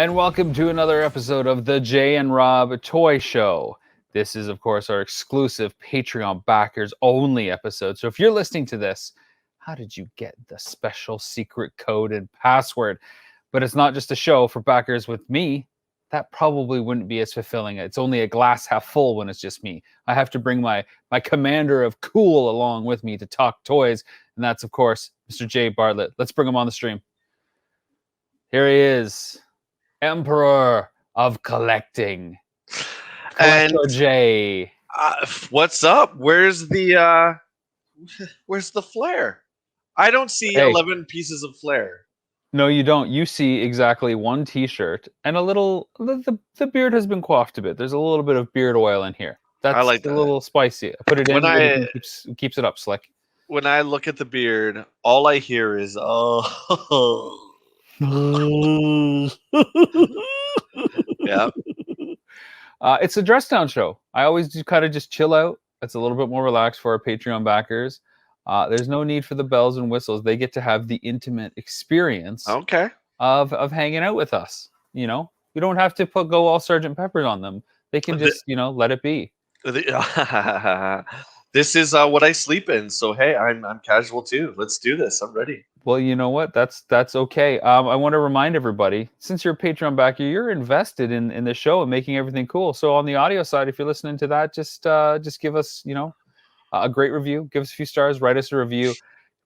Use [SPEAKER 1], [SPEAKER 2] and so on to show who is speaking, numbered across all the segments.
[SPEAKER 1] And welcome to another episode of the Jay and Rob Toy Show. This is, of course, our exclusive Patreon backers only episode. So if you're listening to this, how did you get the special secret code and password? But it's not just a show for backers with me. That probably wouldn't be as fulfilling. It's only a glass half full when it's just me. I have to bring my commander of cool along with me to talk toys. And that's, of course, Mr. Jay Bartlett. Let's bring him on the stream. Here he is. Emperor of collecting, Collector
[SPEAKER 2] And
[SPEAKER 1] J.
[SPEAKER 2] What's up? Where's the flare? I don't see 11 pieces of flare.
[SPEAKER 1] No, you don't. You see exactly one T-shirt and a little. The beard has been coiffed a bit. There's a little bit of beard oil in here. That's
[SPEAKER 2] I like
[SPEAKER 1] a
[SPEAKER 2] that.
[SPEAKER 1] little spicy. I put it in. It keeps it up slick.
[SPEAKER 2] When I look at the beard, all I hear is oh. Yeah.
[SPEAKER 1] It's a dress down show. I always do kind of just chill out. It's a little bit more relaxed for our Patreon backers. There's no need for the bells and whistles. They get to have the intimate experience of hanging out with us. You know, you don't have to go all Sergeant Pepper's on them. They can just, let it be.
[SPEAKER 2] This is what I sleep in. So, hey, I'm casual too. Let's do this. I'm ready.
[SPEAKER 1] Well, you know what? That's okay. I want to remind everybody, since you're a Patreon backer, you're invested in the show and making everything cool. So on the audio side, if you're listening to that, just give us, a great review. Give us a few stars. Write us a review.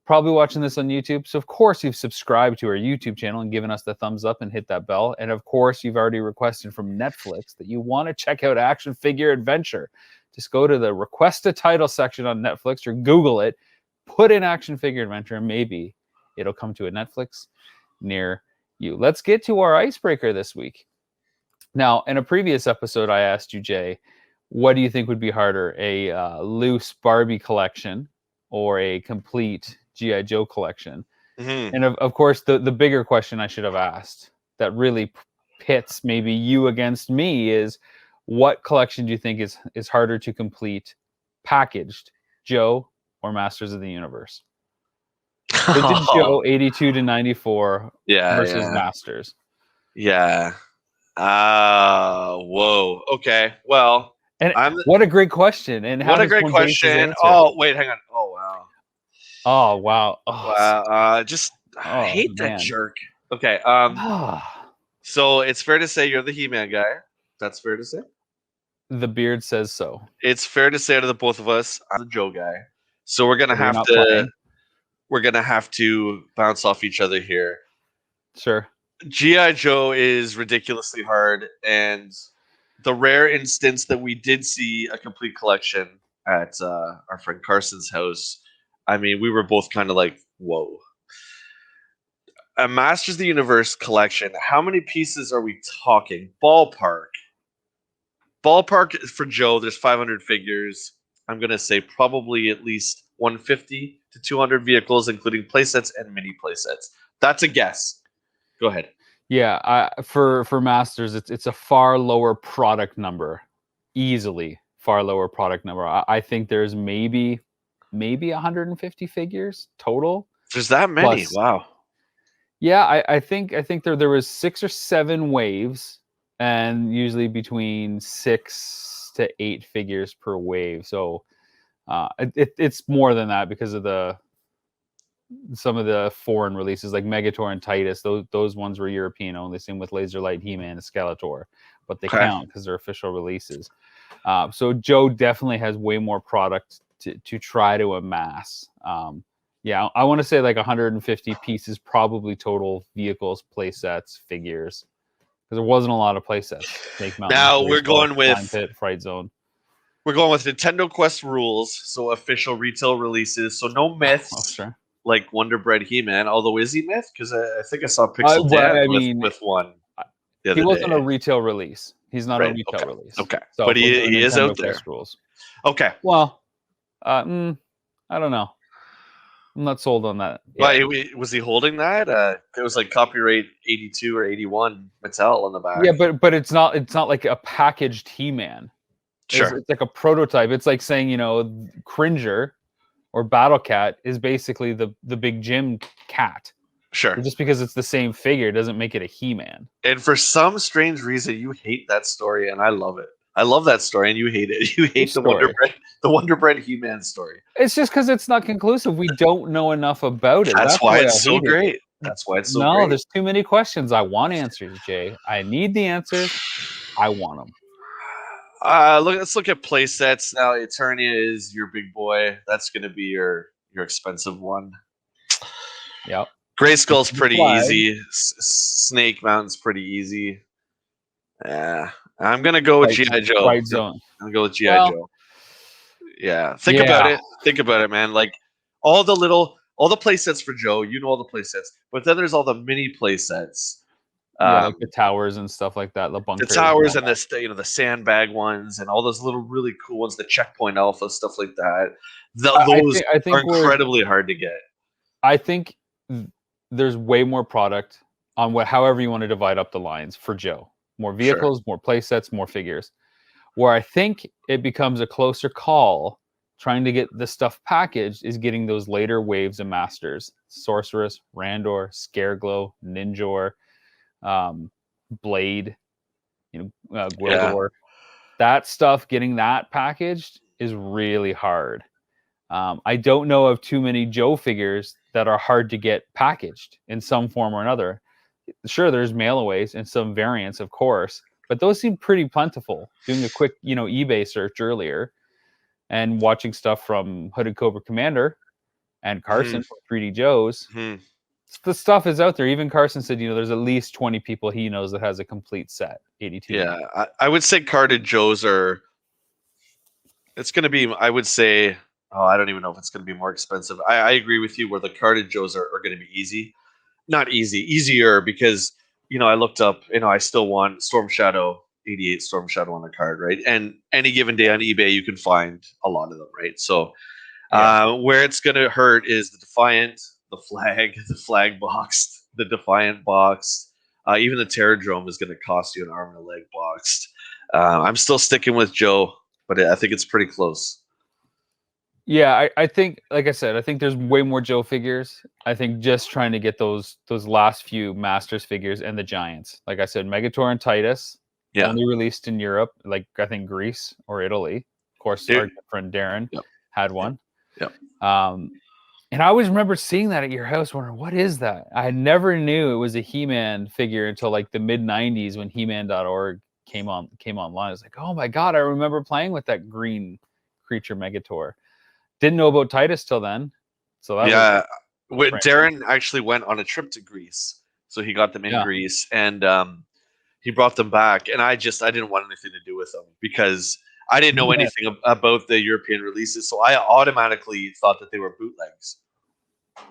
[SPEAKER 1] Probably watching this on YouTube. So, of course, you've subscribed to our YouTube channel and given us the thumbs up and hit that bell. And, of course, you've already requested from Netflix that you want to check out Action Figure Adventure. Just go to the Request a Title section on Netflix or Google it. Put in Action Figure Adventure and maybe it'll come to a Netflix near you. Let's get to our icebreaker this week. Now, in a previous episode, I asked you, Jay, what do you think would be harder, a loose Barbie collection or a complete G.I. Joe collection?
[SPEAKER 2] Mm-hmm.
[SPEAKER 1] And, of course, the bigger question I should have asked that really pits maybe you against me is, what collection do you think is harder to complete, packaged, Joe or Masters of the Universe? Vintage Joe 82 to 94 versus Masters.
[SPEAKER 2] Yeah. Whoa. Okay. Well,
[SPEAKER 1] and what a great question. And
[SPEAKER 2] what a great question. Oh, wait, hang on. Oh, wow.
[SPEAKER 1] Oh, wow.
[SPEAKER 2] Oh, wow. I hate that jerk. Okay. So it's fair to say you're the He-Man guy. That's fair to say.
[SPEAKER 1] The beard says so.
[SPEAKER 2] It's fair to say to the both of us, I'm the Joe guy. So we're gonna have to bounce off each other here.
[SPEAKER 1] Sure.
[SPEAKER 2] G.I. Joe is ridiculously hard, and the rare instance that we did see a complete collection at our friend Carson's house, I mean, we were both kind of like, whoa. A Masters of the Universe collection, how many pieces are we talking? Ballpark for Joe, there's 500 figures. I'm going to say probably at least 150 to 200 vehicles, including playsets and mini playsets. That's a guess. Go ahead.
[SPEAKER 1] Yeah, for Masters, it's a far lower product number. Easily far lower product number. I think there's maybe 150 figures total.
[SPEAKER 2] There's that many. Plus, wow.
[SPEAKER 1] Yeah, I think there was 6 or 7 waves, and usually between 6 to 8 figures per wave. So it's more than that because of some of the foreign releases like Megator and Titus. Those ones were European only. Same with Laser Light, He-Man, and Skeletor, but they count because they're official releases. So Joe definitely has way more product to try to amass. Yeah, I want to say like 150 pieces, probably total vehicles, play sets, figures. Because there wasn't a lot of play sets.
[SPEAKER 2] Now we're going with
[SPEAKER 1] Pit, Fright Zone.
[SPEAKER 2] We're going with Nintendo Quest rules, so official retail releases. So no myths like Wonder Bread He-Man. Although is he myth? Because I think I saw Pixel Dan with one.
[SPEAKER 1] He wasn't a retail release. He's not a retail release.
[SPEAKER 2] Okay,
[SPEAKER 1] so
[SPEAKER 2] but he is out there.
[SPEAKER 1] Rules.
[SPEAKER 2] Okay.
[SPEAKER 1] Well, I don't know. I'm not sold on that.
[SPEAKER 2] Why was he holding that? It was like copyright 82 or 81 Mattel on the back.
[SPEAKER 1] Yeah, but it's not like a packaged He-Man.
[SPEAKER 2] Sure.
[SPEAKER 1] It's like a prototype. It's like saying, Cringer or Battle Cat is basically the big Jim cat.
[SPEAKER 2] Sure.
[SPEAKER 1] Just because it's the same figure doesn't make it a He-Man.
[SPEAKER 2] And for some strange reason, you hate that story, and I love it. I love that story, and you hate it. You hate the Wonder Bread He-Man story.
[SPEAKER 1] It's just because it's not conclusive. We don't know enough about it.
[SPEAKER 2] That's why it's so great. That's why it's so great.
[SPEAKER 1] No, there's too many questions. I want answers, Jay. I need the answers. I want them.
[SPEAKER 2] Let's look at play sets now. Eternia is your big boy. That's going to be your expensive one.
[SPEAKER 1] Yep.
[SPEAKER 2] Grayskull's pretty easy. Snake Mountain's pretty easy. Yeah, I'm gonna go with GI Joe.
[SPEAKER 1] Right zone.
[SPEAKER 2] I'm gonna go with GI Joe. Yeah, think about it. Think about it, man. Like all the play sets for Joe. You know all the play sets, but then there's all the mini play sets.
[SPEAKER 1] Like the towers and stuff like that. The bunkers.
[SPEAKER 2] The towers and the sandbag ones and all those little really cool ones. The Checkpoint Alpha stuff like that. Those
[SPEAKER 1] I think
[SPEAKER 2] are incredibly hard to get.
[SPEAKER 1] I think there's way more product on however you want to divide up the lines for Joe. More vehicles, more play sets, more figures. Where I think it becomes a closer call trying to get the stuff packaged is getting those later waves of masters. Sorceress, Randor, Scareglow, Ninjor, Blade, Gwildor. That stuff, getting that packaged is really hard. I don't know of too many Joe figures that are hard to get packaged in some form or another. Sure, there's mail-aways and some variants, of course, but those seem pretty plentiful. Doing a quick, eBay search earlier and watching stuff from Hooded Cobra Commander and Carson from 3D Joe's, the stuff is out there. Even Carson said, there's at least 20 people he knows that has a complete set. 82.
[SPEAKER 2] Yeah, I would say carded Joes are. It's going to be, I would say. Oh, I don't even know if it's going to be more expensive. I agree with you where the carded Joes are going to be easy. Not easy, easier because, I looked up, I still want Storm Shadow, 88 Storm Shadow on the card, right? And any given day on eBay, you can find a lot of them, right? So where it's going to hurt is the Defiant, the flag boxed, the Defiant boxed, even the Terradrome is going to cost you an arm and a leg boxed. I'm still sticking with Joe, but I think it's pretty close.
[SPEAKER 1] Yeah, I think, like I said, I think there's way more Joe figures. I think just trying to get those last few Masters figures and the Giants. Like I said, Megator and Titus, only released in Europe, like I think Greece or Italy. Of course, our good friend Darren had one.
[SPEAKER 2] Yep.
[SPEAKER 1] And I always remember seeing that at your house, wondering, what is that? I never knew it was a He-Man figure until like the mid-'90s when He-Man.org came online. I was like, oh my God, I remember playing with that green creature Megator. Didn't know about Titus till then. So that
[SPEAKER 2] Darren actually went on a trip to Greece, so he got them in Greece, and he brought them back. And I didn't want anything to do with them because I didn't know anything about the European releases, so I automatically thought that they were bootlegs.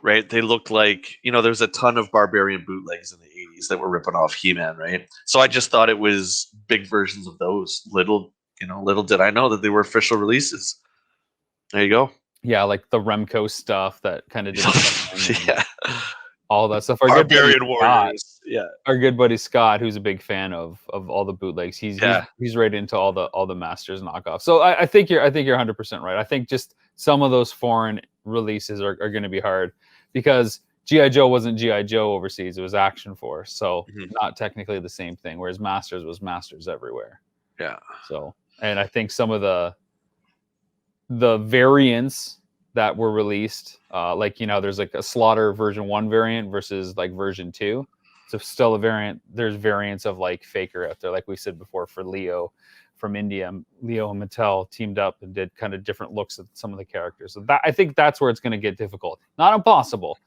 [SPEAKER 2] Right? They looked like there's a ton of Barbarian bootlegs in the '80s that were ripping off He-Man, right? So I just thought it was big versions of those. Little did I know that they were official releases. There you go.
[SPEAKER 1] Yeah, like the Remco stuff that kind of
[SPEAKER 2] did
[SPEAKER 1] all that stuff.
[SPEAKER 2] Barbarian Warriors.
[SPEAKER 1] Our good buddy Scott, who's a big fan of all the bootlegs, he's right into all the Masters knockoffs. So I think you're 100% right. I think just some of those foreign releases are going to be hard because G.I. Joe wasn't G.I. Joe overseas; it was Action Force, so not technically the same thing. Whereas Masters was Masters everywhere.
[SPEAKER 2] Yeah.
[SPEAKER 1] So, and I think some of the variants that were released, there's like a Slaughter version 1 variant versus like version 2. So still a variant. There's variants of like Faker out there, like we said before for Leo from India. Leo and Mattel teamed up and did kind of different looks at some of the characters. So I think that's where it's going to get difficult. Not impossible,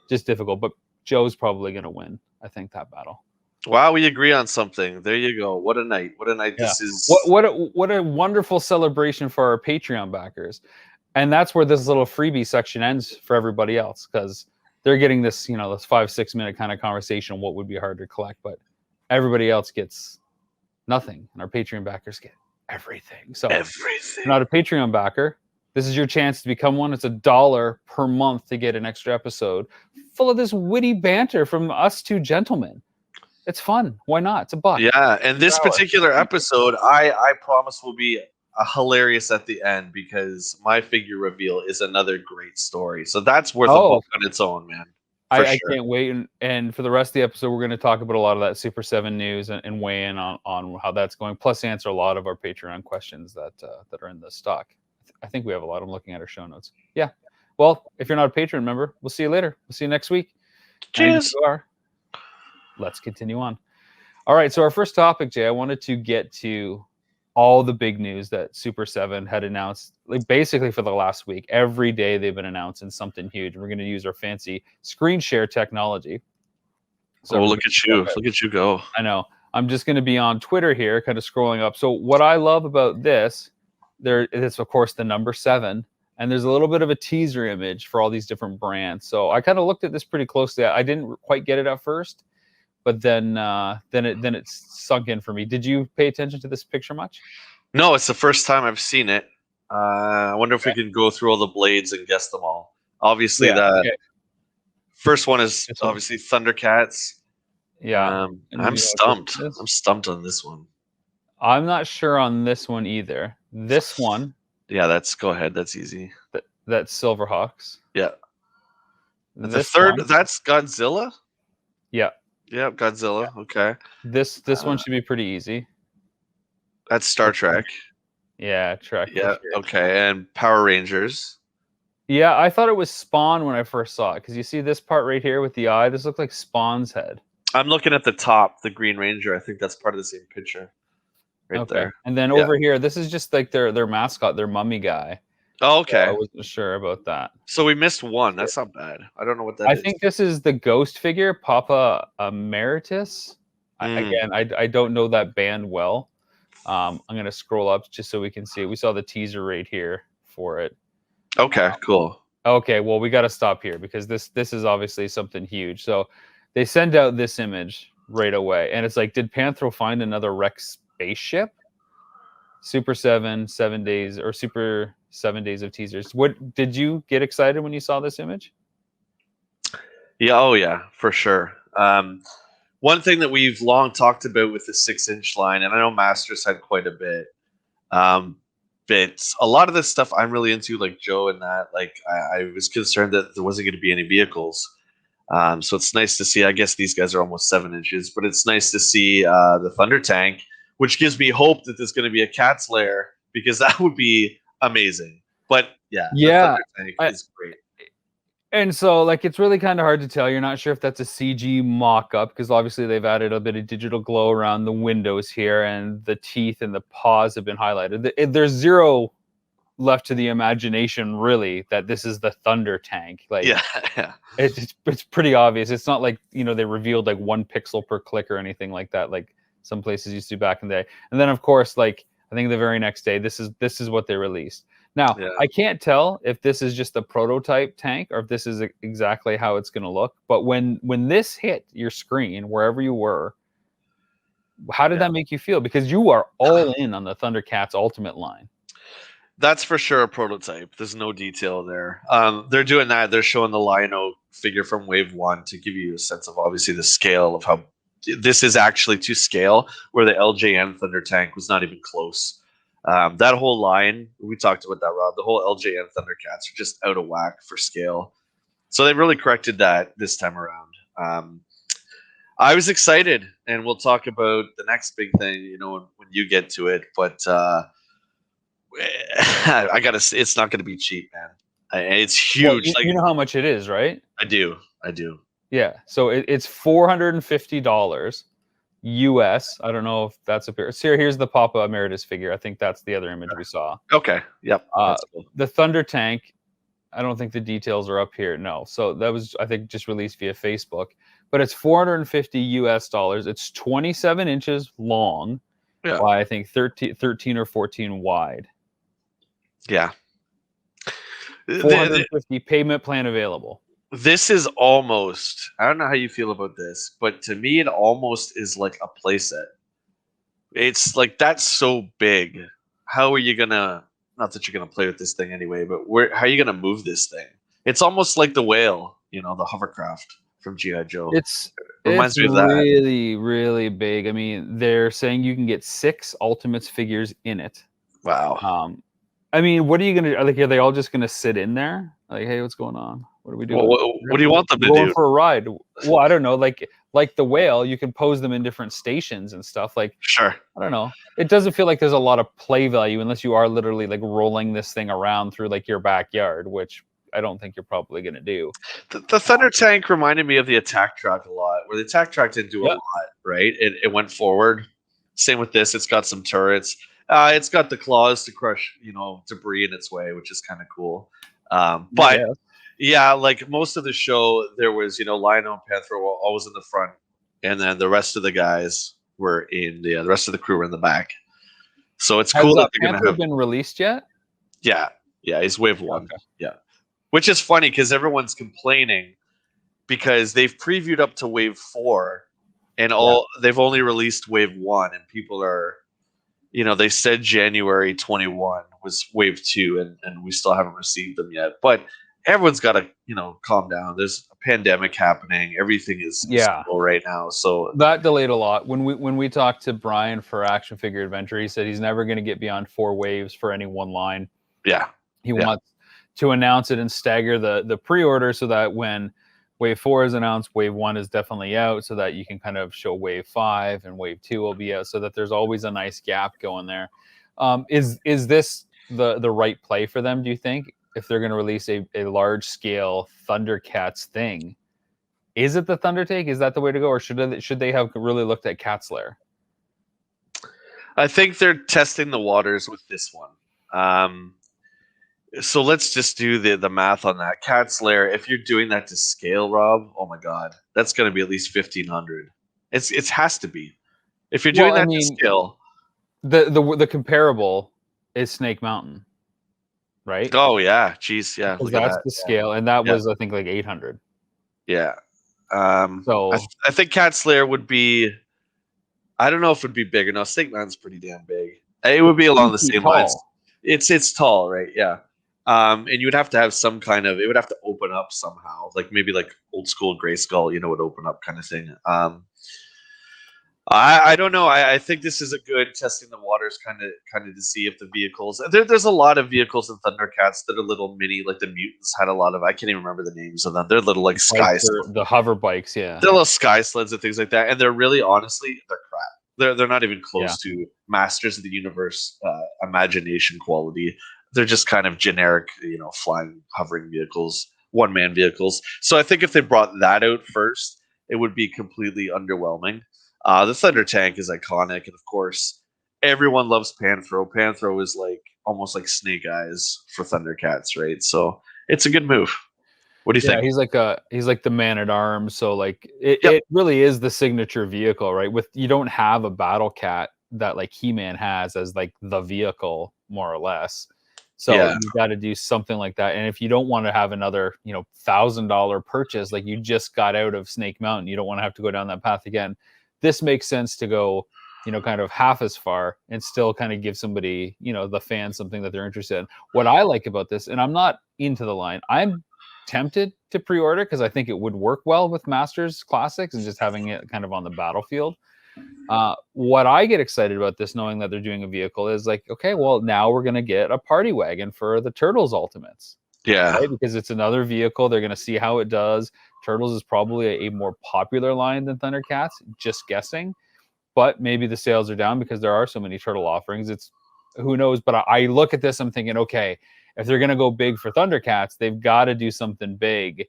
[SPEAKER 1] just difficult. But Joe's probably going to win, I think, that battle.
[SPEAKER 2] Wow, we agree on something. There you go. What a night. What a night this is.
[SPEAKER 1] What a wonderful celebration for our Patreon backers. And that's where this little freebie section ends for everybody else, because they're getting this, this 5-6 minute kind of conversation on what would be hard to collect, but everybody else gets nothing. And our Patreon backers get everything. So if you're not a Patreon backer, this is your chance to become one. It's $1 per month to get an extra episode full of this witty banter from us two gentlemen. It's fun. Why not? It's $1.
[SPEAKER 2] Yeah, and this particular episode, I promise will be hilarious at the end because my figure reveal is another great story. So that's worth a book on its own, man. For
[SPEAKER 1] I
[SPEAKER 2] sure.
[SPEAKER 1] can't wait. And for the rest of the episode, we're going to talk about a lot of that Super 7 news and weigh in on how that's going, plus answer a lot of our Patreon questions that are in the stock. I think we have a lot. I'm looking at our show notes. Yeah. Well, if you're not a patron member, we'll see you later. We'll see you next week. And if
[SPEAKER 2] Cheers.
[SPEAKER 1] you are, let's continue on. All right. So our first topic, Jay, I wanted to get to all the big news that Super 7 had announced, like basically for the last week. Every day they've been announcing something huge. We're going to use our fancy screen share technology. So
[SPEAKER 2] Oh, look at you.
[SPEAKER 1] okay.
[SPEAKER 2] Look at you go.
[SPEAKER 1] I know. I'm just going to be on Twitter here, kind of scrolling up. So what I love about this, there is of course the number 7, and there's a little bit of a teaser image for all these different brands. So I kind of looked at this pretty closely. I didn't quite get it at first, but then it sunk in for me. Did you pay attention to this picture much?
[SPEAKER 2] No, it's the first time I've seen it. I wonder if we can go through all the blades and guess them all. Obviously, the
[SPEAKER 1] Okay.
[SPEAKER 2] first one is
[SPEAKER 1] This one.
[SPEAKER 2] obviously Thundercats.
[SPEAKER 1] Yeah. And
[SPEAKER 2] I'm
[SPEAKER 1] you know
[SPEAKER 2] stumped.
[SPEAKER 1] what this is?
[SPEAKER 2] I'm stumped on this one.
[SPEAKER 1] I'm not sure on this one either. This one,
[SPEAKER 2] Yeah, go ahead. That's easy.
[SPEAKER 1] that's Silverhawks.
[SPEAKER 2] Yeah. The
[SPEAKER 1] This
[SPEAKER 2] third,
[SPEAKER 1] one,
[SPEAKER 2] that's Godzilla.
[SPEAKER 1] yeah.
[SPEAKER 2] Yeah, Godzilla. Okay.
[SPEAKER 1] This one should be pretty easy.
[SPEAKER 2] That's Star Trek.
[SPEAKER 1] Yeah, Trek.
[SPEAKER 2] Yeah.
[SPEAKER 1] For sure.
[SPEAKER 2] Okay. And Power Rangers.
[SPEAKER 1] Yeah, I thought it was Spawn when I first saw it because you see this part right here with the eye. This looked like Spawn's head.
[SPEAKER 2] I'm looking at the top, the Green Ranger. I think that's part of the same picture. Right there.
[SPEAKER 1] And then over here, this is just like their mascot, their mummy guy.
[SPEAKER 2] Oh, okay.
[SPEAKER 1] So I wasn't sure about that.
[SPEAKER 2] So we missed one. That's not bad. I don't know what that is.
[SPEAKER 1] I think this is the Ghost figure, Papa Emeritus. Again, I don't know that band well. I'm gonna scroll up just so we can see it. We saw the teaser right here for it.
[SPEAKER 2] Okay, cool.
[SPEAKER 1] Okay, well we got to stop here because this is obviously something huge. So they send out this image right away, and it's like, did Panthro find another Rex spaceship? Super 7 days or Super 7 days of teasers. What did you get excited when you saw this image?
[SPEAKER 2] Yeah, oh yeah, for sure. One thing that we've long talked about with the 6-inch line, and I know Masters had quite a bit, but a lot of this stuff I'm really into, like Joe and that. Like I was concerned that there wasn't going to be any vehicles. So it's nice to see. I guess these guys are almost 7 inches, but it's nice to see the Thunder Tank, which gives me hope that there's going to be a Cat's Lair, because that would be amazing. But yeah, the Thunder Tank is great.
[SPEAKER 1] And so, like, it's really kind of hard to tell. You're not sure if that's a CG mock-up because obviously they've added a bit of digital glow around the windows here, and the teeth and the paws have been highlighted. There's zero left to the imagination, really, that this is the Thunder Tank. Like,
[SPEAKER 2] yeah.
[SPEAKER 1] It's pretty obvious. It's not like, you know, they revealed like 1 pixel per click or anything like that, like some places used to back in the day. And then, of course, like I think the very next day, this is what they released. Now, I can't tell if this is just a prototype tank or if this is exactly how it's going to look. But when this hit your screen, wherever you were, how did that make you feel? Because you are all in on the Thundercats Ultimate line.
[SPEAKER 2] That's for sure a prototype. There's no detail there. They're doing that. They're showing the Lion-O figure from Wave 1 to give you a sense of obviously the scale of how this is actually to scale, where the LJN Thunder Tank was not even close. That whole line, we talked about that, Rob. The whole LJN Thundercats are just out of whack for scale. So they really corrected that this time around. I was excited, and we'll talk about the next big thing, you know, when you get to it. But I gotta say, it's not gonna be cheap, man. It's huge.
[SPEAKER 1] Well, you know how much it is, right?
[SPEAKER 2] I do.
[SPEAKER 1] Yeah. So it's $450 US. I don't know if that's a pair. So here's the Papa Emeritus figure. I think that's the other image we saw.
[SPEAKER 2] Okay. Yep. That's cool.
[SPEAKER 1] The Thunder Tank, I don't think the details are up here. No. So that was, I think, just released via Facebook. But it's $450 US. It's 27 inches long by, I think, 13 or 14 wide.
[SPEAKER 2] Yeah.
[SPEAKER 1] 450 payment plan available.
[SPEAKER 2] This is almost, I don't know how you feel about this, but to me, it almost is like a playset. It's like, that's so big. How are you going to, not that you're going to play with this thing anyway, but how are you going to move this thing? It's almost like the whale, you know, the hovercraft from G.I. Joe.
[SPEAKER 1] It's
[SPEAKER 2] reminds me of that.
[SPEAKER 1] Really, really big. I mean, they're saying you can get 6 Ultimates figures in it.
[SPEAKER 2] Wow.
[SPEAKER 1] I mean, what are you going to, like, are they all just going to sit in there? Like, hey, what's going on? What do we do?
[SPEAKER 2] Well, what do you want them to
[SPEAKER 1] Going
[SPEAKER 2] do?
[SPEAKER 1] for a ride. Well, I don't know. Like the whale, you can pose them in different stations and stuff. Like,
[SPEAKER 2] Sure.
[SPEAKER 1] I don't know. It doesn't feel like there's a lot of play value unless you are literally like rolling this thing around through like your backyard, which I don't think you're probably going to do.
[SPEAKER 2] The Thunder Tank reminded me of the Attack Track a lot, where the Attack Track didn't do a
[SPEAKER 1] Yep.
[SPEAKER 2] lot, right? It went forward. Same with this. It's got some turrets. It's got the claws to crush, debris in its way, which is kind of cool. But
[SPEAKER 1] guess.
[SPEAKER 2] yeah, like most of the show, there was, Lionel and Panther were always in the front, and then the rest of the guys were in the rest of the crew were in the back. So it's cool
[SPEAKER 1] Has
[SPEAKER 2] that they're
[SPEAKER 1] Panther
[SPEAKER 2] gonna have.
[SPEAKER 1] been released yet?
[SPEAKER 2] Yeah, he's wave 1.
[SPEAKER 1] Okay.
[SPEAKER 2] Yeah, which is funny because everyone's complaining because they've previewed up to wave 4, and they've only released wave 1, and people are, they said January 21 was wave 2, and we still haven't received them yet. But everyone's got to, calm down. There's a pandemic happening. Everything is slow right now. So
[SPEAKER 1] that delayed a lot. When we talked to Brian for Action Figure Adventure, he said he's never going to get beyond 4 waves for any one line.
[SPEAKER 2] Yeah.
[SPEAKER 1] He wants to announce it and stagger the pre-order so that when wave 4 is announced, wave 1 is definitely out, so that you can kind of show wave 5 and wave 2 will be out, so that there's always a nice gap going there. Is this the right play for them, do you think? If they're going to release a large scale Thundercats thing, is it the Thunder Take? Is that the way to go, or should they have really looked at Cat's Lair?
[SPEAKER 2] I think they're testing the waters with this one. So let's just do the math on that. Cat's Lair, if you're doing that to scale, Rob, oh my God, that's going to be at least 1,500. It has to be. If you're doing to scale.
[SPEAKER 1] The comparable is Snake Mountain, right?
[SPEAKER 2] Oh yeah, jeez, yeah.
[SPEAKER 1] Look at that. The scale, and that was I think like 800.
[SPEAKER 2] Yeah.
[SPEAKER 1] So
[SPEAKER 2] I think Cat's Lair would be. I don't know if it would be big enough. Snake Mountain's pretty damn big. It would be along the same lines. It's tall, right? Yeah. And you would have to have some kind of. It would have to open up somehow, like maybe like old school Grayskull, would open up kind of thing. I don't know. I think this is a good testing the waters kind of to see if the vehicles. There's a lot of vehicles in Thundercats that are little mini, like the mutants had a lot of. I can't even remember the names of them. They're little like sky sleds.
[SPEAKER 1] The hover bikes, yeah.
[SPEAKER 2] They're little sky sleds and things like that, and they're really honestly they're crap. They're not even close to Masters of the Universe imagination quality. They're just kind of generic, flying, hovering vehicles, one-man vehicles. So I think if they brought that out first, it would be completely underwhelming. The Thunder Tank is iconic, and of course, everyone loves Panthro. Panthro is like almost like Snake Eyes for Thundercats, right? So it's a good move. What do you think?
[SPEAKER 1] He's like the man at arms. So like it really is the signature vehicle, right? You don't have a Battle Cat that like He-Man has as like the vehicle, more or less. So you got to do something like that. And if you don't want to have another, $1,000 purchase, like you just got out of Snake Mountain, you don't want to have to go down that path again. This makes sense to go, kind of half as far and still kind of give somebody, the fans something that they're interested in. What I like about this, and I'm not into the line, I'm tempted to pre-order because I think it would work well with Masters Classics and just having it kind of on the battlefield. What I get excited about this, knowing that they're doing a vehicle, is like, okay, well, now we're going to get a party wagon for the Turtles Ultimates.
[SPEAKER 2] Yeah.
[SPEAKER 1] Right? Because it's another vehicle. They're going to see how it does. Turtles is probably a more popular line than Thundercats, just guessing. But maybe the sales are down because there are so many Turtle offerings. It's who knows? But I look at this, I'm thinking, okay, if they're going to go big for Thundercats, they've got to do something big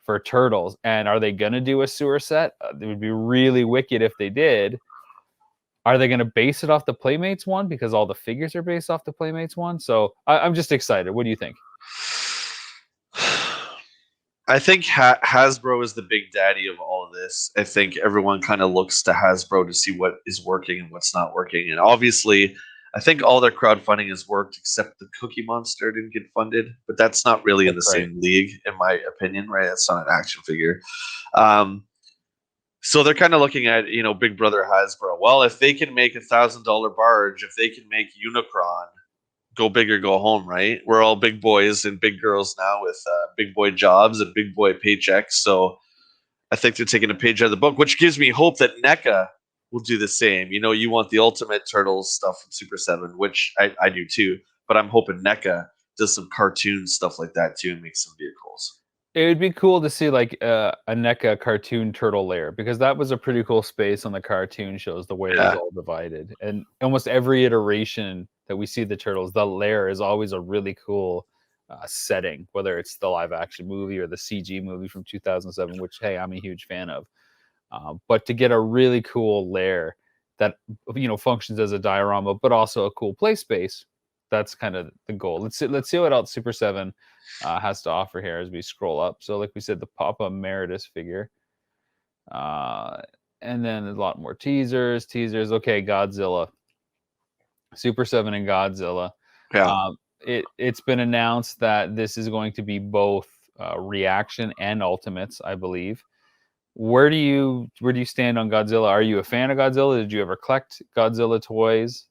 [SPEAKER 1] for Turtles. And are they going to do a sewer set? It would be really wicked if they did. Are they going to base it off the Playmates one? Because all the figures are based off the Playmates one. So I'm just excited. What do you think?
[SPEAKER 2] I think Hasbro is the big daddy of all of this. I think everyone kind of looks to Hasbro to see what is working and what's not working. And obviously, I think all their crowdfunding has worked except the Cookie Monster didn't get funded. But that's not really in the same league, in my opinion, right? That's not an action figure. So they're kind of looking at, Big Brother Hasbro. Well, if they can make $1,000 barge, if they can make Unicron, go big or go home, right? We're all big boys and big girls now with big boy jobs and big boy paychecks. So I think they're taking a page out of the book, which gives me hope that NECA will do the same. You want the Ultimate Turtles stuff from Super 7, which I do too. But I'm hoping NECA does some cartoon stuff like that too and makes some vehicles.
[SPEAKER 1] It would be cool to see like a NECA cartoon turtle lair, because that was a pretty cool space on the cartoon shows, the way it was
[SPEAKER 2] Yeah.
[SPEAKER 1] all divided. And almost every iteration that we see the turtles, the lair is always a really cool setting, whether it's the live action movie or the CG movie from 2007, which, hey, I'm a huge fan of. But to get a really cool lair that functions as a diorama, but also a cool play space, that's kind of the goal. Let's see what else Super Seven has to offer here as we scroll up. So, like we said, the Papa Emeritus figure, uh, and then a lot more teasers. Okay, Godzilla, Super Seven, and Godzilla.
[SPEAKER 2] Yeah.
[SPEAKER 1] It's been announced that this is going to be both reaction and ultimates, I believe. Where do you stand on Godzilla? Are you a fan of Godzilla? Did you ever collect Godzilla toys?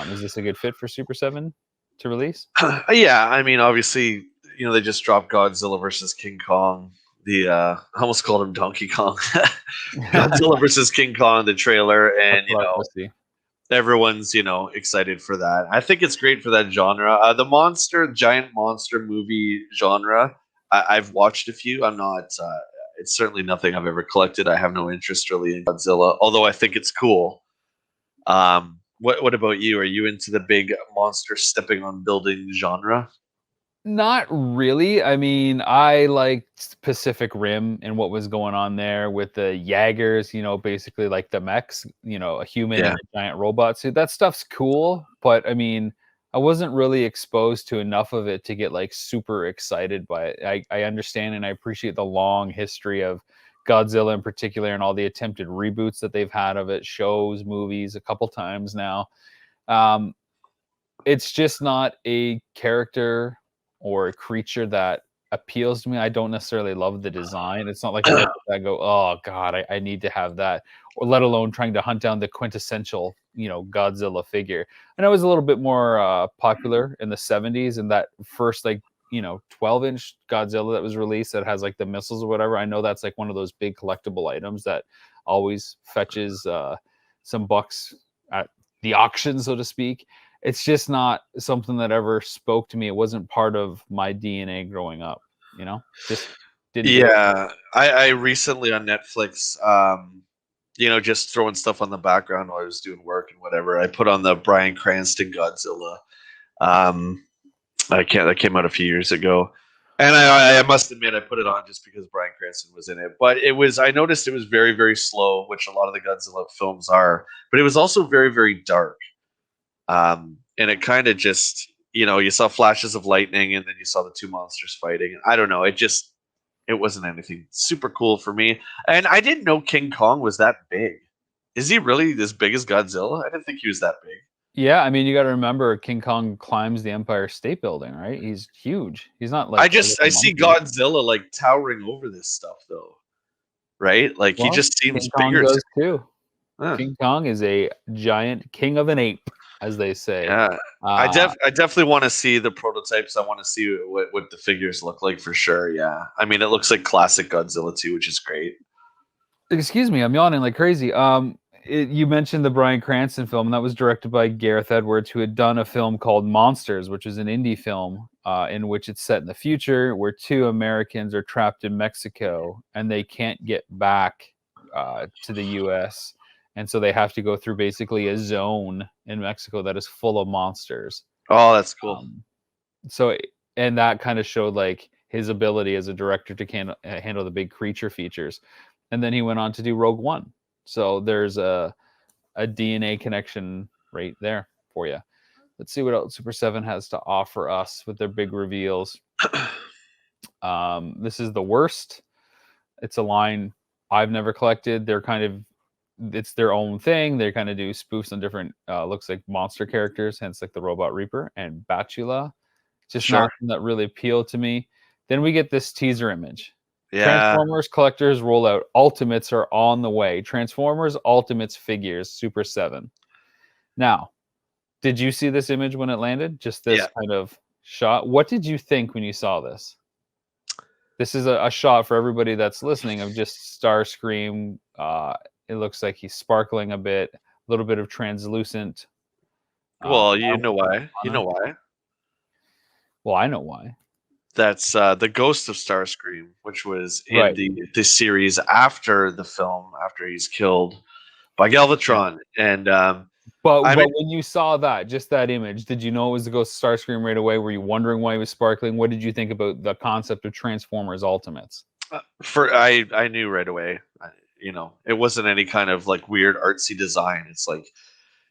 [SPEAKER 1] Is this a good fit for Super 7 to release?
[SPEAKER 2] Yeah, I mean, obviously, they just dropped Godzilla versus King Kong. I almost called him Donkey Kong. Godzilla versus King Kong, the trailer,
[SPEAKER 1] That's
[SPEAKER 2] and
[SPEAKER 1] what I want to see.
[SPEAKER 2] everyone's excited for that. I think it's great for that genre. The giant monster movie genre. I've watched a few. I'm not. It's certainly nothing I've ever collected. I have no interest really in Godzilla, although I think it's cool. What about you? Are you into the big monster stepping on building genre?
[SPEAKER 1] Not really. I mean, I liked Pacific Rim and what was going on there with the Jaegers, basically like the mechs, a human
[SPEAKER 2] Yeah.
[SPEAKER 1] and a giant robot suit. That stuff's cool, but I mean, I wasn't really exposed to enough of it to get like super excited by it. I understand and I appreciate the long history of Godzilla in particular and all the attempted reboots that they've had of it, shows, movies, a couple times now. Um, it's just not a character or a creature that appeals to me. I don't necessarily love the design. It's not like I look at that and go, "Oh God, I need to have that," or let alone trying to hunt down the quintessential, Godzilla figure. I know it was a little bit more popular in the '70s, and that first 12-inch Godzilla that was released that has like the missiles or whatever. I know that's like one of those big collectible items that always fetches some bucks at the auction, so to speak. It's just not something that ever spoke to me. It wasn't part of my DNA growing up, just didn't do it.
[SPEAKER 2] Yeah, I recently on Netflix, just throwing stuff on the background while I was doing work and whatever. I put on the Bryan Cranston Godzilla. Um, I can't. That came out a few years ago, and I must admit I put it on just because Bryan Cranston was in it. But it was I noticed it was very very slow, which a lot of the Godzilla films are. But it was also very very dark, and it kind of just you saw flashes of lightning, and then you saw the two monsters fighting. I don't know. It wasn't anything super cool for me. And I didn't know King Kong was that big. Is he really as big as Godzilla? I didn't think he was that big.
[SPEAKER 1] Yeah, I mean, you got to remember, King Kong climbs the Empire State Building, right? He's huge. He's not like a
[SPEAKER 2] I
[SPEAKER 1] little
[SPEAKER 2] see
[SPEAKER 1] monkey.
[SPEAKER 2] Godzilla like towering over this stuff though. Right? Like he
[SPEAKER 1] Well,
[SPEAKER 2] just seems
[SPEAKER 1] King Kong
[SPEAKER 2] bigger to
[SPEAKER 1] does too.
[SPEAKER 2] huh.
[SPEAKER 1] King Kong is a giant king of an ape, as they say.
[SPEAKER 2] Yeah.
[SPEAKER 1] Uh,
[SPEAKER 2] I definitely want to see the prototypes. I want to see what the figures look like for sure. Yeah. I mean, it looks like classic Godzilla too, which is great.
[SPEAKER 1] Excuse me, I'm yawning like crazy. You mentioned the Bryan Cranston film, and that was directed by Gareth Edwards, who had done a film called Monsters, which is an indie film in which it's set in the future, where two Americans are trapped in Mexico and they can't get back to the U.S., and so they have to go through basically a zone in Mexico that is full of monsters.
[SPEAKER 2] Oh, that's cool.
[SPEAKER 1] Um, so, and that kind of showed like his ability as a director to handle the big creature features. And then he went on to do Rogue One. So there's a DNA connection right there for you. Let's see what else Super 7 has to offer us with their big reveals. This is the worst. It's a line I've never collected. It's their own thing. They kind of do spoofs on different, looks like monster characters, hence like the Robot Reaper and Batula. Just
[SPEAKER 2] Sure.
[SPEAKER 1] not something that really appealed to me. Then we get this teaser image.
[SPEAKER 2] Yeah.
[SPEAKER 1] Transformers Collectors Rollout Ultimates are on the way. Transformers Ultimates figures Super 7. Now, did you see this image when it landed? Just this
[SPEAKER 2] Yeah.
[SPEAKER 1] kind of shot. What did you think when you saw this? This is a shot for everybody that's listening of just Starscream. It looks like he's sparkling a bit, a little bit of translucent.
[SPEAKER 2] Well, you know
[SPEAKER 1] Armor
[SPEAKER 2] why? You
[SPEAKER 1] on
[SPEAKER 2] know
[SPEAKER 1] him.
[SPEAKER 2] why?
[SPEAKER 1] Well, I know why.
[SPEAKER 2] That's the Ghost of Starscream, which was in
[SPEAKER 1] Right.
[SPEAKER 2] the series after the film, after he's killed by
[SPEAKER 1] Yeah.
[SPEAKER 2] Galvatron. And
[SPEAKER 1] But
[SPEAKER 2] I mean,
[SPEAKER 1] when you saw that, just that image, did you know it was the Ghost of Starscream right away? Were you wondering why he was sparkling? What did you think about the concept of Transformers Ultimates?
[SPEAKER 2] I knew right away. It wasn't any kind of like weird artsy design. It's like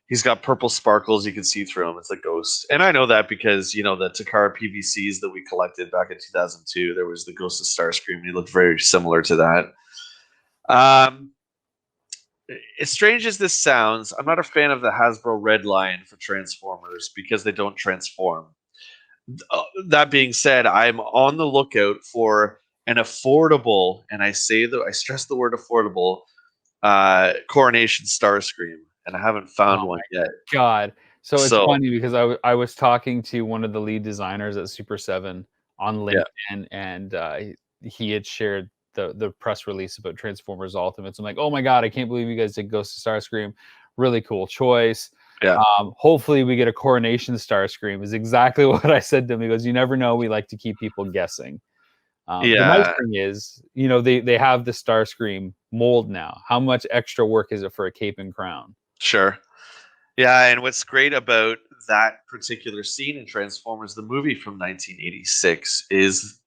[SPEAKER 2] he's got purple sparkles. You can see through him. It's a ghost. And I know that because, the Takara PVCs that we collected back in 2002, there was the Ghost of Starscream. He looked very similar to that. Um, as strange as this sounds, I'm not a fan of the Hasbro Red Line for Transformers because they don't transform. That being said, I'm on the lookout for an affordable, and I stress the word affordable, Coronation Starscream, and I haven't found
[SPEAKER 1] Oh
[SPEAKER 2] one
[SPEAKER 1] my
[SPEAKER 2] yet.
[SPEAKER 1] God. So it's
[SPEAKER 2] So
[SPEAKER 1] funny because I was talking to one of the lead designers at Super 7 on
[SPEAKER 2] yeah,
[SPEAKER 1] LinkedIn, and he had shared the press release about Transformers Ultimates. I'm like, oh my God, I can't believe you guys did Ghost of Starscream. Really cool choice.
[SPEAKER 2] yeah,
[SPEAKER 1] Hopefully we get a Coronation Starscream is exactly what I said to him. He goes, you never know. We like to keep people guessing. The nice
[SPEAKER 2] yeah,
[SPEAKER 1] thing is, they have the Starscream mold now. How much extra work is it for a cape and crown?
[SPEAKER 2] sure. Yeah, and what's great about that particular scene in Transformers, the movie from 1986, is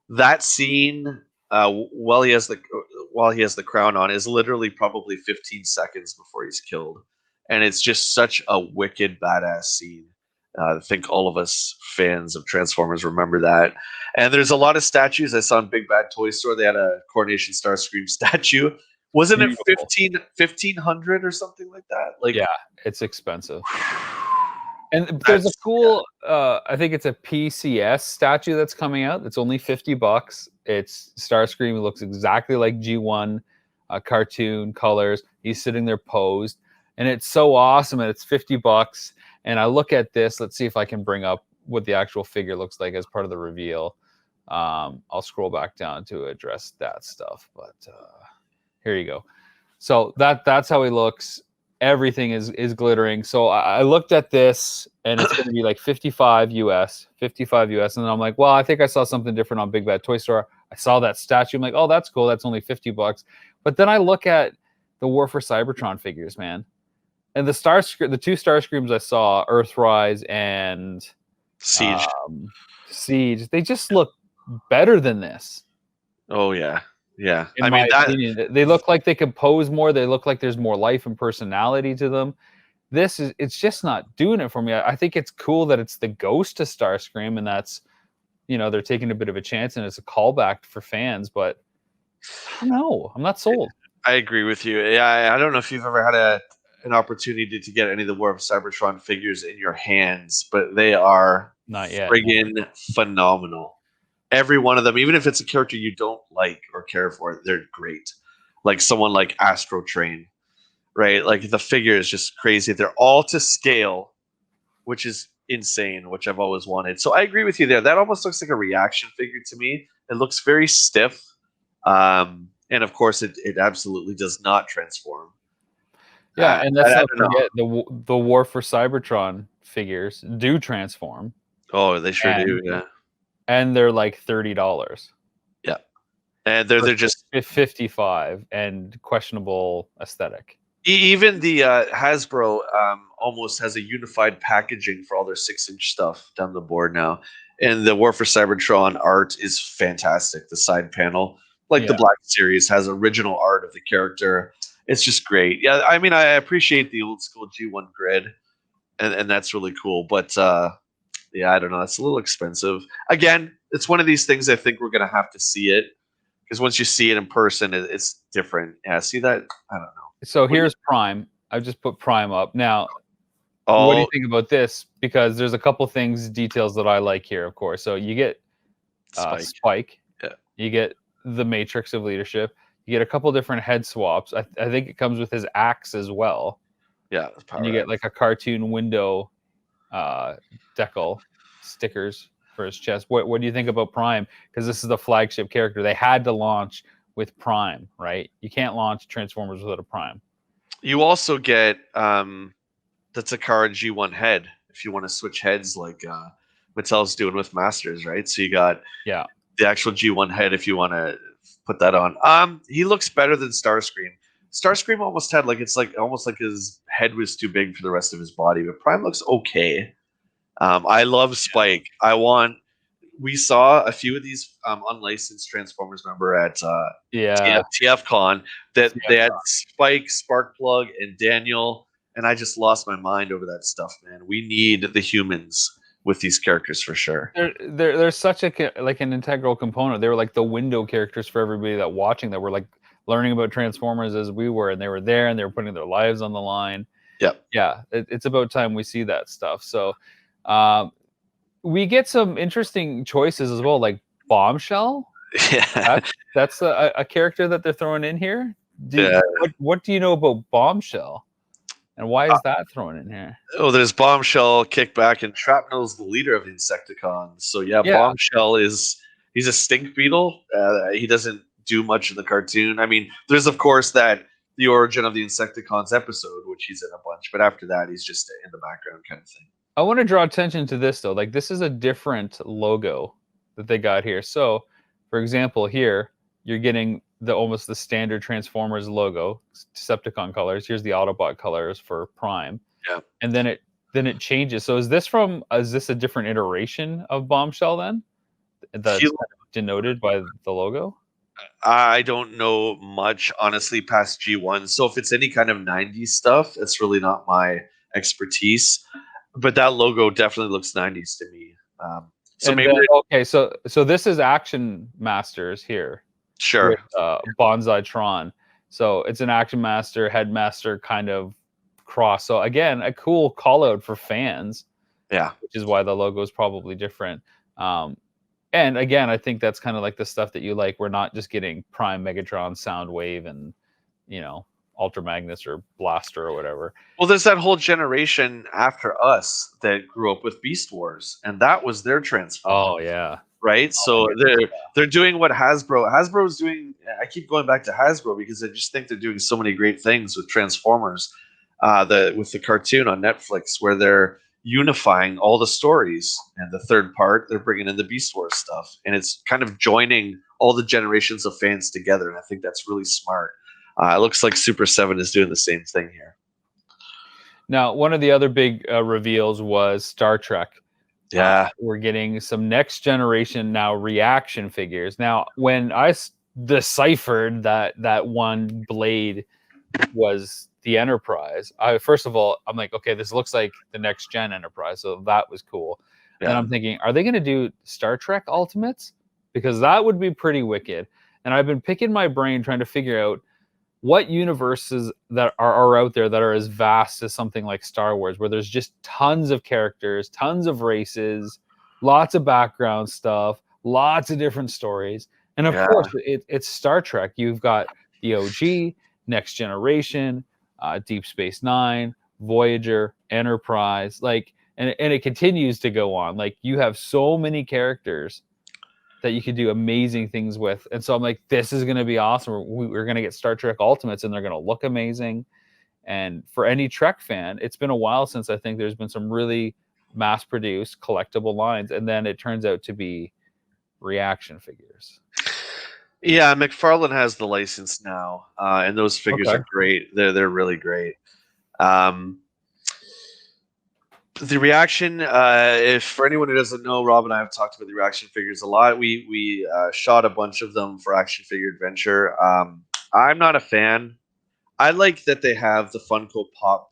[SPEAKER 2] that scene while he has the crown on is literally probably 15 seconds before he's killed, and it's just such a wicked badass scene. I think all of us fans of Transformers remember that. And there's a lot of statues I saw in Big Bad Toy Store. They had a Coronation Starscream statue. Wasn't it
[SPEAKER 1] Beautiful.
[SPEAKER 2] 1500 or something like that? Like,
[SPEAKER 1] Yeah, it's expensive. And there's a
[SPEAKER 2] that's yeah,
[SPEAKER 1] cool, I think it's a PCS statue that's coming out. It's only $50. It's Starscream. It looks exactly like G1 cartoon colors. He's sitting there posed, and it's so awesome. And it's $50. And I look at this. Let's see if I can bring up what the actual figure looks like as part of the reveal. I'll scroll back down to address that stuff, but here you go. So that's how he looks. Everything is glittering. So I looked at this, and it's going to be like 55 US, 55 US, and then I'm like, well, I think I saw something different on Big Bad Toy Store. I saw that statue. I'm like, oh, that's cool. That's only $50. But then I look at the War for Cybertron figures, man, and the two Starscreams I saw, Earthrise and
[SPEAKER 2] Siege.
[SPEAKER 1] um, Siege, they just look better than this.
[SPEAKER 2] Oh yeah, yeah.
[SPEAKER 1] In
[SPEAKER 2] I
[SPEAKER 1] my
[SPEAKER 2] mean that.
[SPEAKER 1] opinion, they look like they compose more. They look like there's more life and personality to them. It's just not doing it for me. I think it's cool that it's the ghost to Starscream, and that's they're taking a bit of a chance, and it's a callback for fans. But I don't know. I'm not sold.
[SPEAKER 2] I agree with you. Yeah, I don't know if you've ever had an opportunity to get any of the War of Cybertron figures in your hands, but they are
[SPEAKER 1] Not yet. No.
[SPEAKER 2] friggin' phenomenal. Every one of them, even if it's a character you don't like or care for, they're great. Like someone like Astro Train, right? Like the figure is just crazy. They're all to scale, which is insane, which I've always wanted. So I agree with you there. That almost looks like a reaction figure to me. It looks very stiff. And of course, it absolutely does not transform.
[SPEAKER 1] Yeah, and let's
[SPEAKER 2] I
[SPEAKER 1] not
[SPEAKER 2] don't know.
[SPEAKER 1] forget the War for Cybertron figures do transform,
[SPEAKER 2] Oh, they sure do.
[SPEAKER 1] and
[SPEAKER 2] Yeah,
[SPEAKER 1] they're like $30
[SPEAKER 2] yeah. And they're
[SPEAKER 1] versus
[SPEAKER 2] just
[SPEAKER 1] 55 and questionable aesthetic.
[SPEAKER 2] even the Hasbro almost has a unified packaging for all their 6-inch stuff down the board now. And the War for Cybertron art is fantastic. The side panel, like the
[SPEAKER 1] Yeah.
[SPEAKER 2] Black Series, has original art of the character. It's just great. Yeah, I mean, I appreciate the old school G1 grid, and that's really cool. But yeah, I don't know. It's a little expensive. Again, it's one of these things I think we're going to have to see it because once you see it in person, it's different. Yeah, see that? I don't know.
[SPEAKER 1] So
[SPEAKER 2] What do you,
[SPEAKER 1] here's Prime. I've just put Prime up. Now, what do you
[SPEAKER 2] oh,
[SPEAKER 1] think about this? Because there's a couple things, details that I like here, of course. So you get
[SPEAKER 2] Spike.
[SPEAKER 1] Spike,
[SPEAKER 2] Yeah.
[SPEAKER 1] you get the Matrix of Leadership, you get a couple different head swaps. I think it comes with his axe as well,
[SPEAKER 2] Yeah,
[SPEAKER 1] and you
[SPEAKER 2] power
[SPEAKER 1] get
[SPEAKER 2] up.
[SPEAKER 1] like a cartoon window decal stickers for his chest. What do you think about Prime? Because this is the flagship character. They had to launch with Prime, right? You can't launch Transformers without a Prime.
[SPEAKER 2] You also get the Takara G1 head if you want to switch heads like Mattel's doing with Masters, right? So you got
[SPEAKER 1] Yeah.
[SPEAKER 2] the actual G1 head if you want to put that on. He looks better than Starscream. Starscream almost had it's like almost like his head was too big for the rest of his body, but Prime looks okay. I love Spike. We saw a few of these unlicensed Transformers, remember, at
[SPEAKER 1] Yeah.
[SPEAKER 2] TFCon, that they had
[SPEAKER 1] TFCon.
[SPEAKER 2] Spike, Sparkplug, and Daniel, and I just lost my mind over that stuff, man. We need the humans with these characters for sure.
[SPEAKER 1] They're such an integral component. They were like the window characters for everybody that watching that were like learning about Transformers as we were, and they were there and they were putting their lives on the line.
[SPEAKER 2] Yep.
[SPEAKER 1] Yeah, it's about time we see that stuff. So we get some interesting choices as well, like Bombshell.
[SPEAKER 2] Yeah.
[SPEAKER 1] That's a character that they're throwing in here.
[SPEAKER 2] Yeah.
[SPEAKER 1] What do you know about Bombshell, and why is that thrown in here?
[SPEAKER 2] Oh, there's Bombshell, Kickback, and Shrapnel's the leader of the Insecticons. So yeah, Bombshell he's a stink beetle. He doesn't do much in the cartoon. I mean, there's of course the origin of the Insecticons episode, which he's in a bunch, but after that, he's just in the background kind of thing.
[SPEAKER 1] I want to draw attention to this though. Like this is a different logo that they got here. So, for example, here you're getting almost the standard Transformers logo, Decepticon colors. Here's the Autobot colors for Prime.
[SPEAKER 2] Yeah.
[SPEAKER 1] And then it changes. So is this a different iteration of Bombshell then? That's denoted by the logo?
[SPEAKER 2] I don't know much, honestly, past G1. So if it's any kind of 90s stuff, it's really not my expertise. But that logo definitely looks 90s to me.
[SPEAKER 1] So this is Action Masters here.
[SPEAKER 2] Sure.
[SPEAKER 1] With, Bonsai-tron. So it's an Action Master, Headmaster kind of cross. So again, a cool call out for fans.
[SPEAKER 2] Yeah.
[SPEAKER 1] Which is why the logo is probably different. And again, I think that's kind of like the stuff that you like. We're not just getting Prime, Megatron, Soundwave, and Ultra Magnus or Blaster or whatever.
[SPEAKER 2] Well, there's that whole generation after us that grew up with Beast Wars, and that was their Transformers.
[SPEAKER 1] Oh yeah,
[SPEAKER 2] right. So they're doing what Hasbro's doing. I keep going back to Hasbro because I just think they're doing so many great things with Transformers. With the cartoon on Netflix, where they're unifying all the stories, and the third part they're bringing in the Beast Wars stuff, and it's kind of joining all the generations of fans together, and I think that's really smart. It looks like Super 7 is doing the same thing here.
[SPEAKER 1] Now, one of the other big reveals was Star Trek.
[SPEAKER 2] Yeah.
[SPEAKER 1] We're getting some next generation now reaction figures. Now, when I deciphered that one blade was the Enterprise, first of all, I'm like, okay, this looks like the next gen Enterprise. So that was cool. Yeah. And I'm thinking, are they going to do Star Trek Ultimates? Because that would be pretty wicked. And I've been picking my brain trying to figure out what universes that are out there that are as vast as something like Star Wars, where there's just tons of characters, tons of races, lots of background stuff, lots of different stories. And of course, it's Star Trek. You've got the OG, Next Generation, Deep Space Nine, Voyager, Enterprise, and it continues to go on. Like, you have so many characters that you could do amazing things with. And so I'm like, this is going to be awesome. We're going to get Star Trek Ultimates, and they're going to look amazing. And for any Trek fan, it's been a while since I think there's been some really mass-produced collectible lines, and then it turns out to be reaction figures.
[SPEAKER 2] Yeah, McFarlane has the license now, and those figures are great. They're really great. The reaction, if for anyone who doesn't know, Rob and I have talked about the reaction figures a lot. We shot a bunch of them for Action Figure Adventure. I'm not a fan. I like that they have the Funko Pop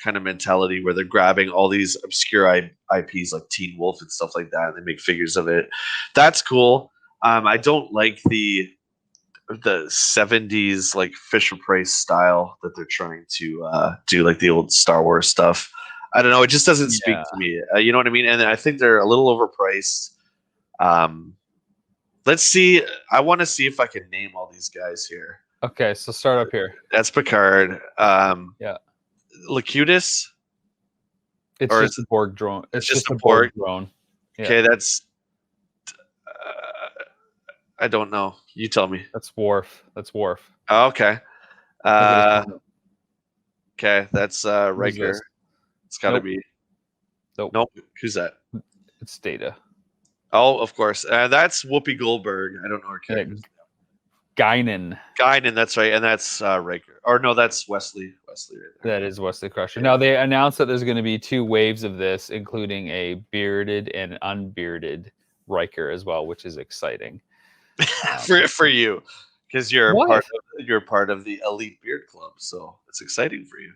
[SPEAKER 2] kind of mentality where they're grabbing all these obscure IPs like Teen Wolf and stuff like that, and they make figures of it. That's cool. I don't like the 70s like Fisher Price style that they're trying to do, like the old Star Wars stuff. I don't know. It just doesn't speak to me. You know what I mean? And I think they're a little overpriced. Let's see. I want to see if I can name all these guys here.
[SPEAKER 1] Okay, so start up here.
[SPEAKER 2] That's Picard.
[SPEAKER 1] Yeah.
[SPEAKER 2] Locutus?
[SPEAKER 1] It's just a Borg drone.
[SPEAKER 2] It's just a Borg
[SPEAKER 1] drone. Yeah.
[SPEAKER 2] Okay, that's... I don't know. You tell me.
[SPEAKER 1] That's Worf.
[SPEAKER 2] Oh, okay. Okay, that's Riker. It's got to be.
[SPEAKER 1] Nope.
[SPEAKER 2] Nope. Who's that?
[SPEAKER 1] It's Data.
[SPEAKER 2] Oh, of course. That's Whoopi Goldberg. I don't know her character.
[SPEAKER 1] Guinan.
[SPEAKER 2] Guinan, that's right, and that's Riker. Or no, that's Wesley. Wesley right there.
[SPEAKER 1] That is Wesley Crusher. Now they announced that there's going to be 2 waves of this, including a bearded and unbearded Riker as well, which is exciting.
[SPEAKER 2] For you, because you're part of the elite beard club, so it's exciting for you.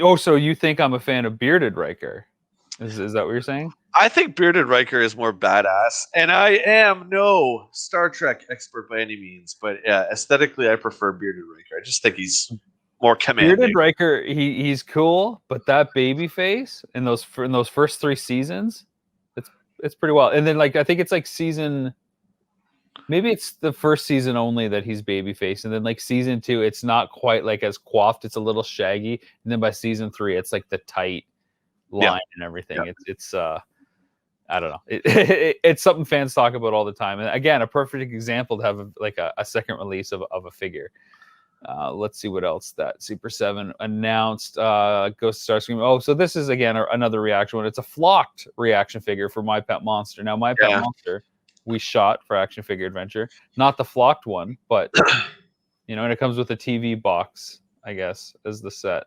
[SPEAKER 1] Oh, so you think I'm a fan of bearded Riker? Is that what you're saying?
[SPEAKER 2] I think bearded Riker is more badass, and I am no Star Trek expert by any means, but yeah, aesthetically, I prefer bearded Riker. I just think he's more commanding.
[SPEAKER 1] Bearded Riker, he's cool, but that baby face in those first 3 seasons, it's pretty well. And then like I think it's like maybe it's the first season only that he's babyface, and then like season 2, it's not quite like as coiffed. It's a little shaggy, and then by season 3, it's like the tight line and everything. Yeah. It's I don't know. It's something fans talk about all the time. And again, a perfect example to have a second release of a figure. Let's see what else that Super 7 announced. Ghost of Starscream. Oh, so this is again another reaction one. It's a flocked reaction figure for My Pet Monster. Now, My Pet Monster, we shot for Action Figure Adventure, not the flocked one, but and it comes with a TV box, I guess, as the set.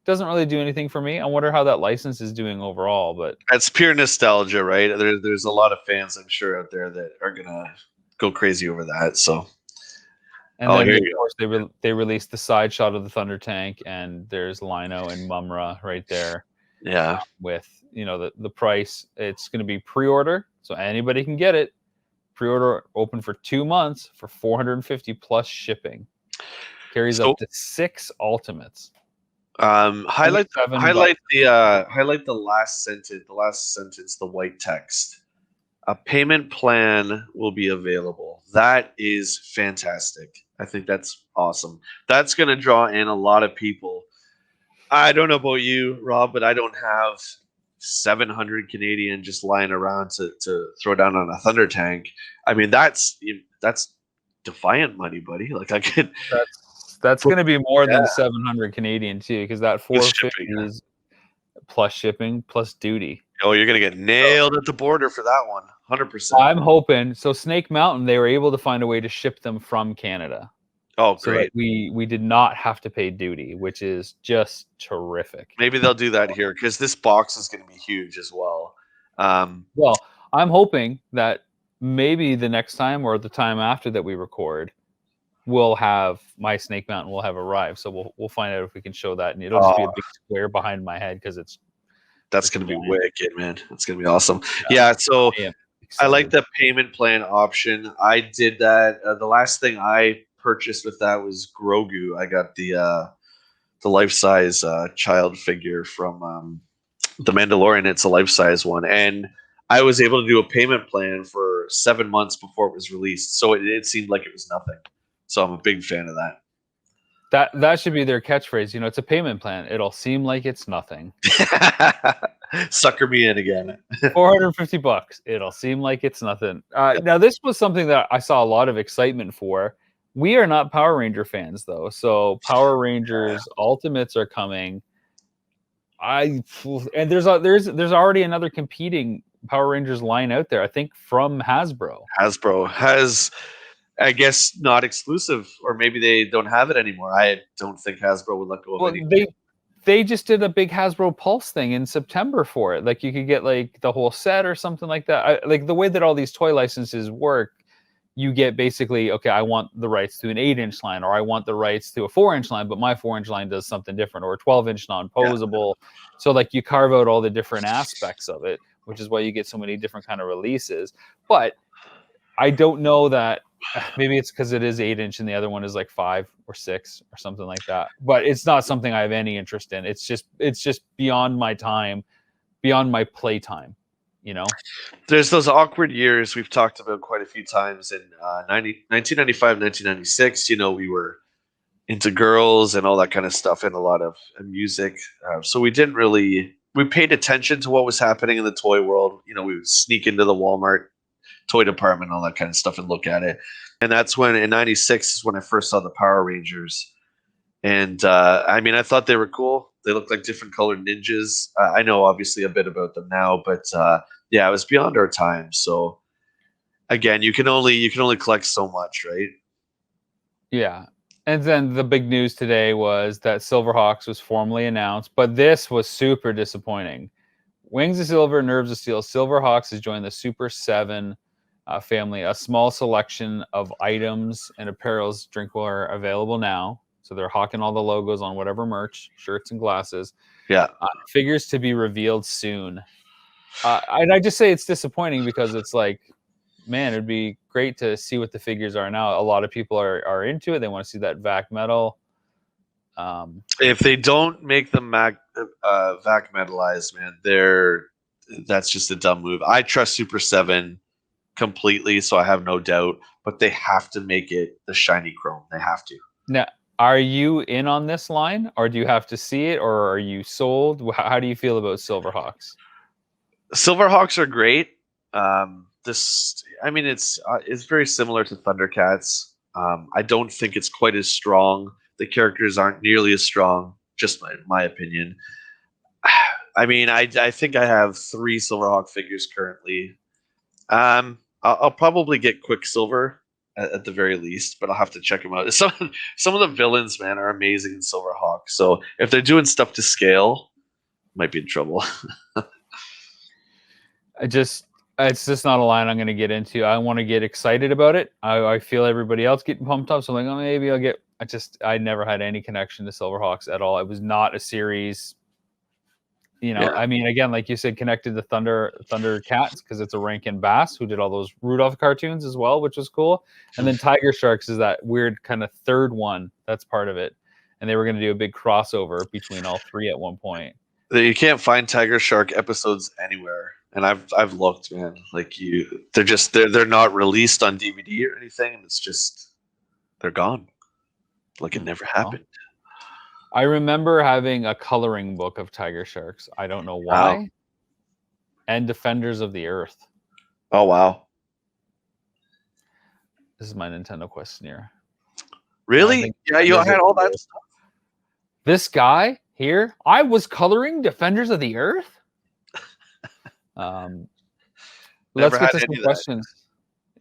[SPEAKER 1] Doesn't really do anything for me. I wonder how that license is doing overall, but
[SPEAKER 2] it's pure nostalgia, right? There's a lot of fans, I'm sure, out there that are gonna go crazy over that. So.
[SPEAKER 1] And then, of course, they released the side shot of the Thunder Tank, and there's Lino and Mumra right there.
[SPEAKER 2] Yeah.
[SPEAKER 1] With, the price. It's going to be pre-order, so anybody can get it. Pre-order open for 2 months for $450 plus shipping. Carries up to 6 Ultimates.
[SPEAKER 2] Highlight the last sentence, the white text. A payment plan will be available. That is fantastic. I think that's awesome. That's going to draw in a lot of people. I don't know about you, Rob, but I don't have 700 Canadian just lying around to throw down on a Thunder Tank. I mean, that's Defiant money, buddy. Like I could.
[SPEAKER 1] That's going to be more than 700 Canadian too, because that 450 is plus shipping plus duty.
[SPEAKER 2] Oh, you're going to get nailed at the border for that one. 100%.
[SPEAKER 1] I'm hoping. So Snake Mountain, they were able to find a way to ship them from Canada.
[SPEAKER 2] Oh, great.
[SPEAKER 1] So that we did not have to pay duty, which is just terrific.
[SPEAKER 2] Maybe they'll do that here because this box is going to be huge as well.
[SPEAKER 1] Well, I'm hoping that maybe the next time or the time after that we record, we'll have my Snake Mountain will have arrived. So we'll find out if we can show that, and it'll just be a big square behind my head because
[SPEAKER 2] that's going to be wicked, man. That's going to be awesome. Yeah, so I like the payment plan option. I did that. The last thing I purchased with that was Grogu. I got the life-size child figure from The Mandalorian. It's a life-size one. And I was able to do a payment plan for 7 months before it was released. So it seemed like it was nothing. So I'm a big fan of that.
[SPEAKER 1] That should be their catchphrase. It's a payment plan. It'll seem like it's nothing.
[SPEAKER 2] Sucker me in again.
[SPEAKER 1] $450. It'll seem like it's nothing. Now, this was something that I saw a lot of excitement for. We are not Power Ranger fans, though. So Power Rangers Ultimates are coming. And there's already another competing Power Rangers line out there. I think from Hasbro.
[SPEAKER 2] Hasbro has. I guess not exclusive, or maybe they don't have it anymore. I don't think Hasbro would let go of it.
[SPEAKER 1] They just did a big Hasbro Pulse thing in September for it. Like you could get like the whole set or something like that. Like the way that all these toy licenses work, you get basically, okay, I want the rights to an 8-inch line, or I want the rights to a 4-inch line, but my 4-inch line does something different, or a 12-inch non-posable. Yeah. So like you carve out all the different aspects of it, which is why you get so many different kind of releases. But I don't know that. Maybe it's because it is 8-inch and the other one is like 5 or 6 or something like that. But it's not something I have any interest in. It's just beyond my time, beyond my play time.
[SPEAKER 2] There's those awkward years we've talked about quite a few times in 1995, 1996. We were into girls and all that kind of stuff and a lot of music. So we paid attention to what was happening in the toy world. We would sneak into the Walmart toy department, all that kind of stuff, and look at it. And that's when in 96 is when I first saw the Power Rangers. And I thought they were cool. They looked like different colored ninjas. I know obviously a bit about them now, but yeah, it was beyond our time. So again, you can only collect so much, right?
[SPEAKER 1] Yeah. And then the big news today was that Silverhawks was formally announced, but this was super disappointing. Wings of Silver, Nerves of Steel, Silverhawks has joined the Super 7 family. A small selection of items and apparels drinkware available now. So they're hawking all the logos on whatever merch, shirts and glasses.
[SPEAKER 2] Yeah.
[SPEAKER 1] Figures to be revealed soon. I just say it's disappointing because it's like, man, it'd be great to see what the figures are now. A lot of people are into it. They want to see that VAC metal.
[SPEAKER 2] If they don't make them vac metalized, man, that's just a dumb move. I trust Super 7 completely, so I have no doubt. But they have to make it the shiny chrome. They have to.
[SPEAKER 1] Now, are you in on this line, or do you have to see it, or are you sold? How do you feel about Silverhawks?
[SPEAKER 2] Silverhawks are great. It's very similar to Thundercats. I don't think it's quite as strong. The characters aren't nearly as strong, just in my opinion. I mean, I think I have 3 Silverhawk figures currently. I'll probably get Quicksilver at the very least, but I'll have to check them out. Some of the villains, man, are amazing in Silverhawk. So if they're doing stuff to scale, might be in trouble.
[SPEAKER 1] It's just not a line I'm going to get into. I want to get excited about it. I feel everybody else getting pumped up, so I'm like, oh, maybe I'll get. I never had any connection to Silverhawks at all. It was not a series.
[SPEAKER 2] Yeah.
[SPEAKER 1] I mean, again, like you said, connected to Thundercats because it's a Rankin Bass who did all those Rudolph cartoons as well, which was cool. And then Tiger Sharks is that weird kind of third one that's part of it. And they were going to do a big crossover between all 3 at one point.
[SPEAKER 2] You can't find Tiger Shark episodes anywhere, and I've looked, man. Like they're not released on DVD or anything. It's just they're gone, like it never happened.
[SPEAKER 1] I remember having a coloring book of Tiger Sharks. I don't know why.
[SPEAKER 2] Wow.
[SPEAKER 1] And Defenders of the Earth.
[SPEAKER 2] Oh wow!
[SPEAKER 1] This is my Nintendo questionnaire.
[SPEAKER 2] Really? Yeah, you had all that stuff.
[SPEAKER 1] This guy here, I was coloring Defenders of the Earth. Let's get to some questions.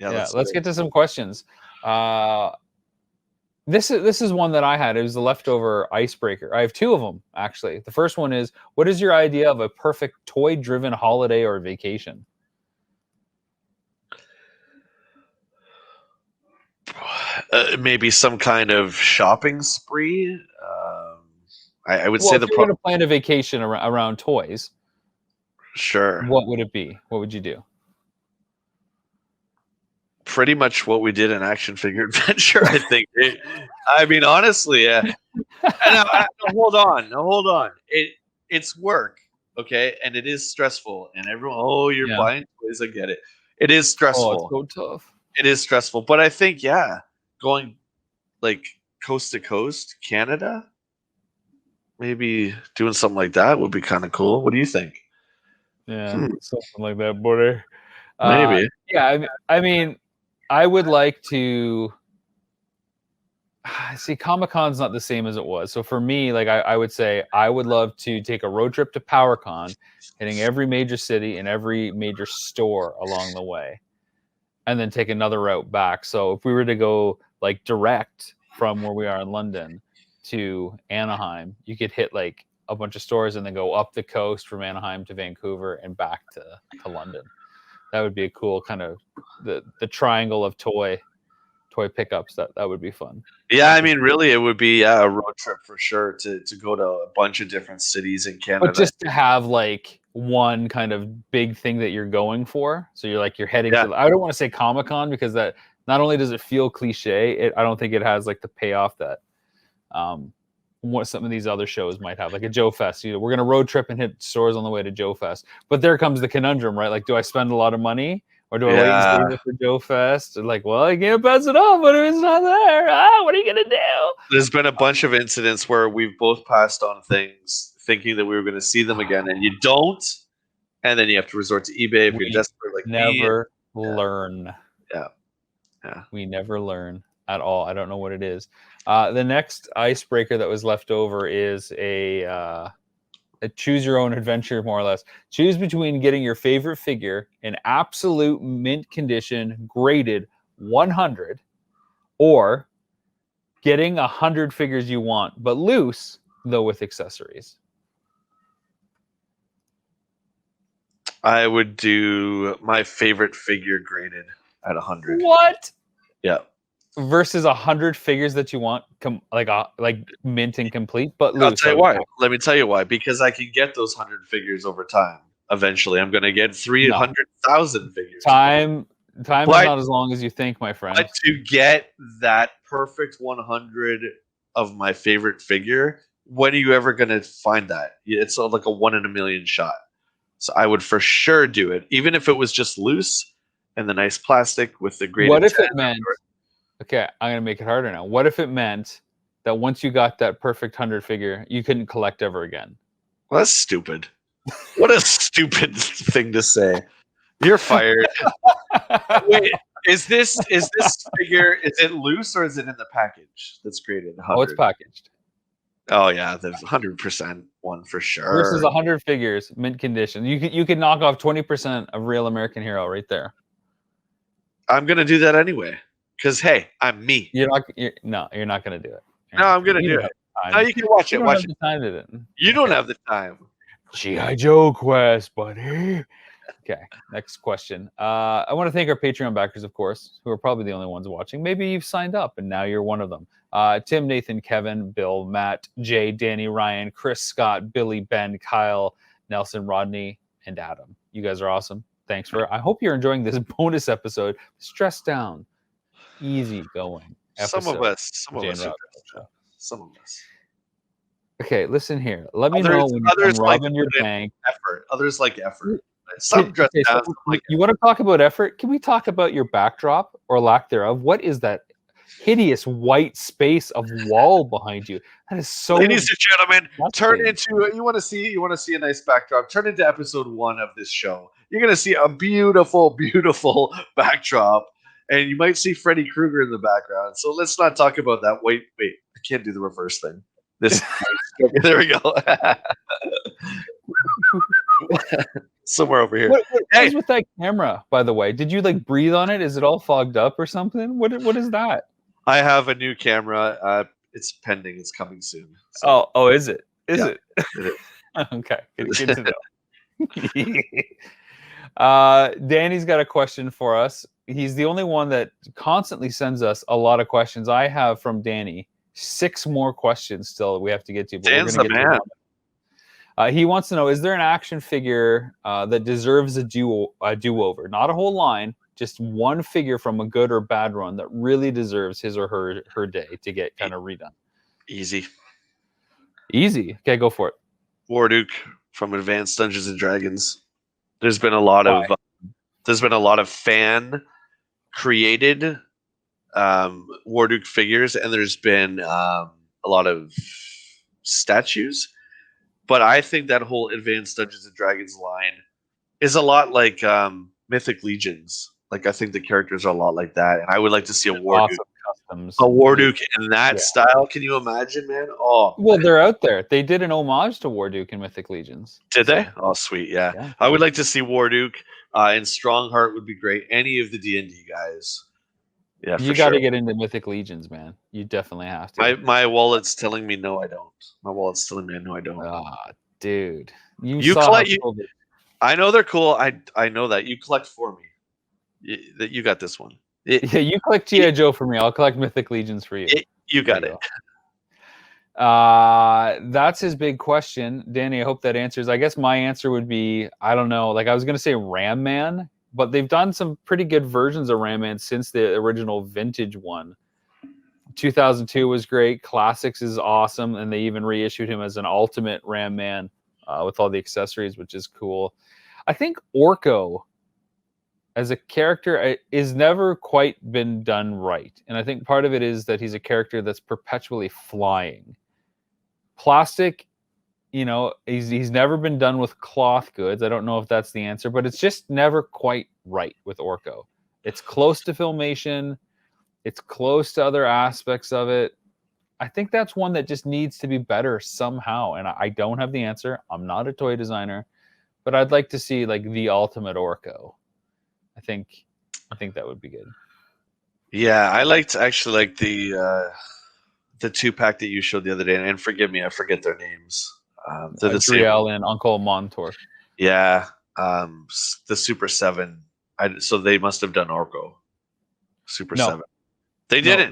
[SPEAKER 1] Yeah, let's get to some questions. This is one that I had. It was the leftover Icebreaker. I have 2 of them, actually. The first one is, what is your idea of a perfect toy-driven holiday or vacation?
[SPEAKER 2] Maybe some kind of shopping spree. I would say
[SPEAKER 1] if you're going to plan a vacation around toys,
[SPEAKER 2] sure.
[SPEAKER 1] What would it be? What would you do?
[SPEAKER 2] Pretty much what we did in Action Figure Adventure, I think. I mean, honestly, hold on. It's work, okay, and it is stressful. And everyone, you're buying toys. I get it. It is stressful.
[SPEAKER 1] Oh, it's so tough.
[SPEAKER 2] It is stressful, but I think going like coast to coast, Canada, maybe doing something like that would be kind of cool. What do you think?
[SPEAKER 1] Yeah, something like that, buddy.
[SPEAKER 2] Maybe.
[SPEAKER 1] Yeah, I mean, I would like to see Comic-Con's not the same as it was. So for me, like I would say I would love to take a road trip to PowerCon, hitting every major city and every major store along the way, and then take another route back. So if we were to go like direct from where we are in London to Anaheim, you could hit like a bunch of stores and then go up the coast from Anaheim to Vancouver and back to London. That would be a cool kind of the triangle of toy pickups. That would be fun.
[SPEAKER 2] Yeah, I mean, really, it would be a road trip for sure to go to a bunch of different cities in Canada.
[SPEAKER 1] But just to have like one kind of big thing that you're going for. So you're heading to. I don't want to say Comic-Con because that not only does it feel cliche, I don't think it has like the payoff that what some of these other shows might have, like a Joe Fest. We're gonna road trip and hit stores on the way to Joe Fest. But there comes the conundrum, right? Like, do I spend a lot of money? Or do I wait and save it for Joe Fest? Like, well, I can't pass it off, but if it's not there, what are you gonna do?
[SPEAKER 2] There's been a bunch of incidents where we've both passed on things thinking that we were going to see them again, and you don't, and then you have to resort to eBay if you're desperate. Like
[SPEAKER 1] never learn.
[SPEAKER 2] Yeah,
[SPEAKER 1] we never learn at all. I don't know what it is. The next icebreaker that was left over is a choose your own adventure, more or less. Choose between getting your favorite figure in absolute mint condition, graded 100, or getting 100 figures you want, but loose, though with accessories.
[SPEAKER 2] I would do my favorite figure graded at 100.
[SPEAKER 1] What?
[SPEAKER 2] Yeah.
[SPEAKER 1] Versus 100 figures that you want, like mint and complete, but loose.
[SPEAKER 2] I'll tell you why. Let me tell you why. Because I can get those 100 figures over time. Eventually, I'm going to get 300,000 figures.
[SPEAKER 1] Time is not as long as you think, my friend.
[SPEAKER 2] But to get that perfect 100 of my favorite figure, when are you ever going to find that? It's like a 1 in a million shot. So I would for sure do it, even if it was just loose and the nice plastic with the graded.
[SPEAKER 1] What if it meant? Okay, I'm gonna make it harder now. What if it meant that once you got that perfect 100 figure, you couldn't collect ever again?
[SPEAKER 2] Well, that's stupid. What a stupid thing to say. You're fired. Wait, is this figure? Is it loose or is it in the package that's graded 100?
[SPEAKER 1] Oh, it's packaged.
[SPEAKER 2] Oh yeah, the 100% one for sure.
[SPEAKER 1] Versus 100 figures, mint condition. You could knock off 20% of Real American Hero right there.
[SPEAKER 2] I'm gonna do that anyway, because hey, I'm me.
[SPEAKER 1] You're not gonna do it.
[SPEAKER 2] No, I'm gonna do it. No, you can watch it. Watch it. You don't have the time.
[SPEAKER 1] G.I. Joe quest, buddy. Okay, next question. I want to thank our Patreon backers, of course, who are probably the only ones watching. Maybe you've signed up and now you're one of them. Tim, Nathan, Kevin, Bill, Matt, Jay, Danny, Ryan, Chris, Scott, Billy, Ben, Kyle, Nelson, Rodney, and Adam. You guys are awesome. Thanks I hope you're enjoying this bonus episode. Stressed down, easy going.
[SPEAKER 2] Some of us. Some of us.
[SPEAKER 1] Okay, listen here. Let me know when you're robbing your bank.
[SPEAKER 2] Effort. Others like effort. Some dress down.
[SPEAKER 1] You want to talk about effort? Can we talk about your backdrop or lack thereof? What is that hideous white space of wall behind you? That is so.
[SPEAKER 2] Ladies and gentlemen, turn into you want to see a nice backdrop. Turn into episode 1 of this show. You're gonna see a beautiful, beautiful backdrop, and you might see Freddy Krueger in the background. So let's not talk about that. Wait, I can't do the reverse thing. This there we go. Somewhere over here.
[SPEAKER 1] What is with that camera, by the way? Did you like breathe on it? Is it all fogged up or something? What is that?
[SPEAKER 2] I have a new camera. It's pending. It's coming soon. So.
[SPEAKER 1] Oh, is it? Is
[SPEAKER 2] it?
[SPEAKER 1] Okay, good to know. Danny's got a question for us. He's the only one that constantly sends us a lot of questions. I have from Danny 6 more questions still that we have to get to. But
[SPEAKER 2] Dan's the man.
[SPEAKER 1] He wants to know, is there an action figure that deserves a do-over? Not a whole line, just one figure from a good or bad run that really deserves his or her day to get kind of redone.
[SPEAKER 2] Easy.
[SPEAKER 1] Okay, go for it.
[SPEAKER 2] Warduke from Advanced Dungeons and Dragons. There's been a lot of fan created Warduke figures, and there's been a lot of statues. But I think that whole Advanced Dungeons and Dragons line is a lot like Mythic Legions. Like I think the characters are a lot like that, and I would like to see a Warduke, in that style. Can you imagine, man? Oh,
[SPEAKER 1] well, they're out there. They did an homage to Warduke in Mythic Legions.
[SPEAKER 2] Did they? Oh, sweet, yeah. I would like to see Warduke, and Strongheart would be great. Any of the D&D guys. Yeah,
[SPEAKER 1] you got to get into Mythic Legions, man. You definitely have to.
[SPEAKER 2] My wallet's telling me no, I don't. My wallet's telling me no, I don't.
[SPEAKER 1] Ah, dude,
[SPEAKER 2] you collect. I know they're cool. I know that you collect for me. That you got this one.
[SPEAKER 1] Yeah, you collect G.I. Joe for me. I'll collect Mythic Legions for you.
[SPEAKER 2] You got it.
[SPEAKER 1] That's his big question, Danny. I hope that answers. I guess my answer would be I don't know. Like I was gonna say Ram Man. But they've done some pretty good versions of Ram Man since the original vintage one. 2002 was great. Classics is awesome. And they even reissued him as an ultimate Ram Man with all the accessories, which is cool. I think Orko as a character is never quite been done right. And I think part of it is that he's a character that's perpetually flying. Plastic, you know, he's never been done with cloth goods. I don't know if that's the answer, but it's just never quite right with Orko. It's close to Filmation. It's close to other aspects of it. I think that's one that just needs to be better somehow. And I don't have the answer. I'm not a toy designer, but I'd like to see like the ultimate Orko. I think that would be good.
[SPEAKER 2] Yeah, I actually like the 2-pack that you showed the other day, and forgive me, I forget their names. They're the same.
[SPEAKER 1] Driel and Uncle Montour.
[SPEAKER 2] Yeah, the Super 7. So they must have done Orko. Super 7. They didn't.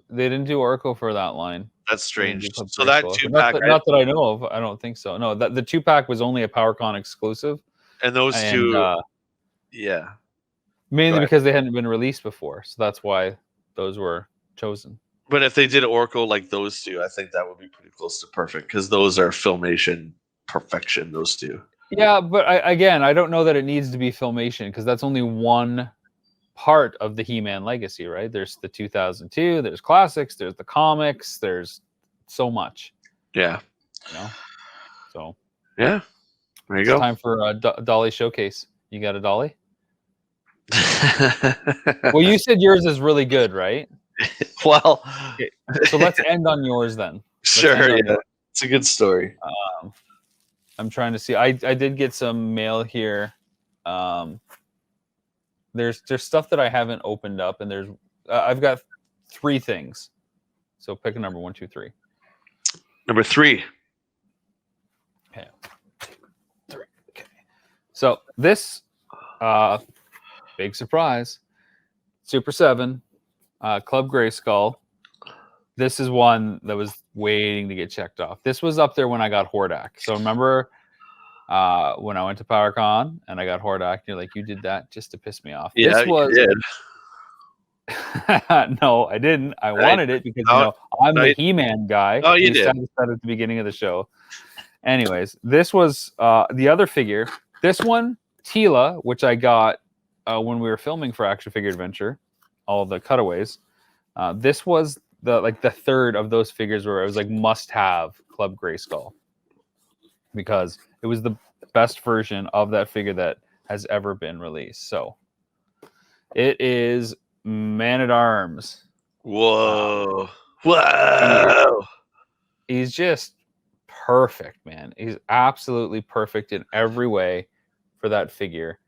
[SPEAKER 1] They didn't do Orko for that line.
[SPEAKER 2] That's strange.
[SPEAKER 1] So
[SPEAKER 2] that 2-pack,
[SPEAKER 1] not that I know of. I don't think so. No, the 2-pack was only a PowerCon exclusive.
[SPEAKER 2] And those two, yeah.
[SPEAKER 1] Mainly because they hadn't been released before, so that's why those were chosen.
[SPEAKER 2] But if they did Orko like those two, I think that would be pretty close to perfect because those are Filmation perfection. Those two.
[SPEAKER 1] Yeah, but I don't know that it needs to be Filmation because that's only one part of the He-Man legacy, right? There's the 2002, there's classics, there's the comics, there's so much.
[SPEAKER 2] Yeah.
[SPEAKER 1] You know. So.
[SPEAKER 2] Yeah. There you go.
[SPEAKER 1] Time for a Dolly showcase. You got a Dolly? Well, you said yours is really good, right?
[SPEAKER 2] Well,
[SPEAKER 1] okay. So let's end on yours then.
[SPEAKER 2] Sure, yeah. It's a good story.
[SPEAKER 1] I'm trying to see. I did get some mail here. There's stuff that I haven't opened up, and there's I've got 3 things. So pick a number 1, 2, 3.
[SPEAKER 2] Number 3.
[SPEAKER 1] Okay. 3. Okay. So this big surprise, Super 7, Club Grayskull. This is one that was waiting to get checked off. This was up there when I got Hordak. So remember when I went to PowerCon and I got Hordak, you're like, you did that just to piss me off.
[SPEAKER 2] Yeah,
[SPEAKER 1] this was...
[SPEAKER 2] you did.
[SPEAKER 1] No, I didn't. I wanted it because I'm the He-Man guy.
[SPEAKER 2] Oh, you did.
[SPEAKER 1] Said at the beginning of the show. Anyways, this was the other figure. This one, Tila, which I got when we were filming for Action Figure Adventure, all the cutaways. This was the third of those figures where it was like must-have Club Grayskull because it was the best version of that figure that has ever been released. So it is Man-at-Arms.
[SPEAKER 2] Whoa. Whoa.
[SPEAKER 1] He's just perfect, man. He's absolutely perfect in every way for that figure.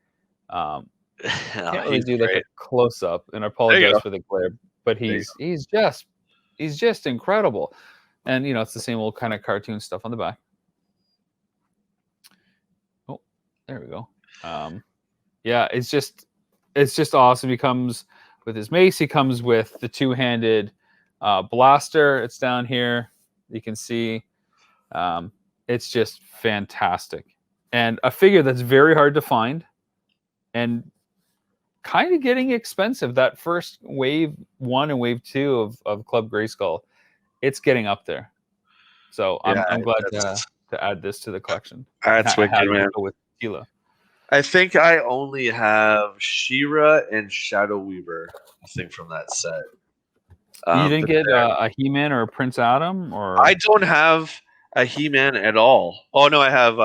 [SPEAKER 1] Can't really do like a close-up, and I apologize for the glare, but he's just incredible. And it's the same old kind of cartoon stuff on the back. Oh, there we go. Yeah, it's just awesome. He comes with his mace. He comes with the 2-handed blaster. It's down here. You can see. It's just fantastic, and a figure that's very hard to find, and kind of getting expensive. That first wave 1 and wave 2 of Club Grayskull, it's getting up there. So I'm glad to add this to the collection.
[SPEAKER 2] That's wicked, man.
[SPEAKER 1] With Tila.
[SPEAKER 2] I think I only have She-Ra and Shadow Weaver, I think, from that set.
[SPEAKER 1] You didn't get a He-Man or a Prince Adam? Or
[SPEAKER 2] I don't have a He-Man at all. Oh, no, I have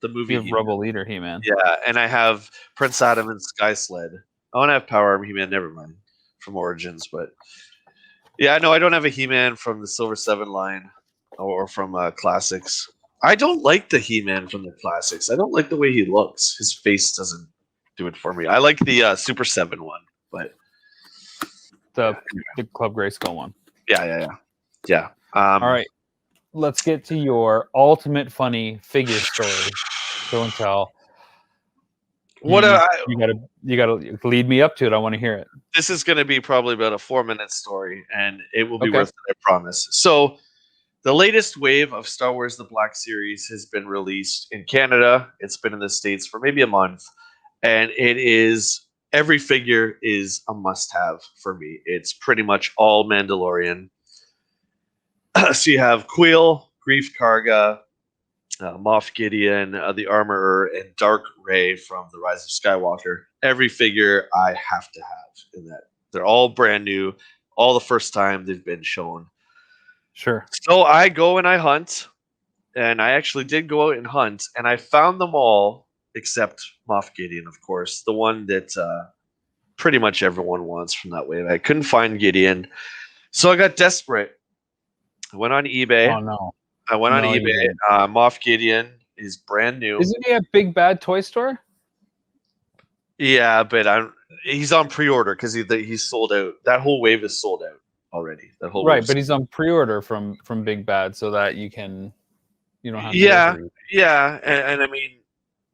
[SPEAKER 2] the movie.
[SPEAKER 1] You have Rebel Leader He-Man.
[SPEAKER 2] Yeah, and I have Prince Adam and Sky Sled. I want to have Power Armor He-Man, never mind, from Origins. But yeah, no, I don't have a He-Man from the Silver 7 line or from Classics. I don't like the He-Man from the Classics. I don't like the way he looks. His face doesn't do it for me. I like the Super 7 one, but
[SPEAKER 1] the Club Grayskull one.
[SPEAKER 2] Yeah.
[SPEAKER 1] All right, let's get to your ultimate funny figure story. Show and tell.
[SPEAKER 2] What
[SPEAKER 1] you gotta lead me up to it. I want to hear it.
[SPEAKER 2] This is going to be probably about a 4-minute story, and it will be worth it, I promise. So, the latest wave of Star Wars The Black Series has been released in Canada. It's been in the States for maybe a month. And every figure is a must-have for me. It's pretty much all Mandalorian. So you have Quill, Grief Karga, Moff Gideon, the Armorer, and Dark Ray from The Rise of Skywalker. Every figure I have to have in that. They're all brand new. All the first time they've been shown.
[SPEAKER 1] Sure.
[SPEAKER 2] So I go and I hunt, and I actually did go out and hunt, and I found them all except Moff Gideon, of course, the one that pretty much everyone wants from that wave. I couldn't find Gideon, so I got desperate, I went on eBay.
[SPEAKER 1] Oh no,
[SPEAKER 2] I went on
[SPEAKER 1] no, you
[SPEAKER 2] eBay.
[SPEAKER 1] didn't.
[SPEAKER 2] Moff Gideon is brand new.
[SPEAKER 1] Isn't he at Big Bad Toy Store?
[SPEAKER 2] Yeah, but he's on pre-order because he's sold out. That whole wave is sold out already. That whole
[SPEAKER 1] Right,
[SPEAKER 2] wave.
[SPEAKER 1] but he's on pre-order from Big Bad, so that you don't have to go
[SPEAKER 2] Yeah,
[SPEAKER 1] through.
[SPEAKER 2] yeah, and I mean,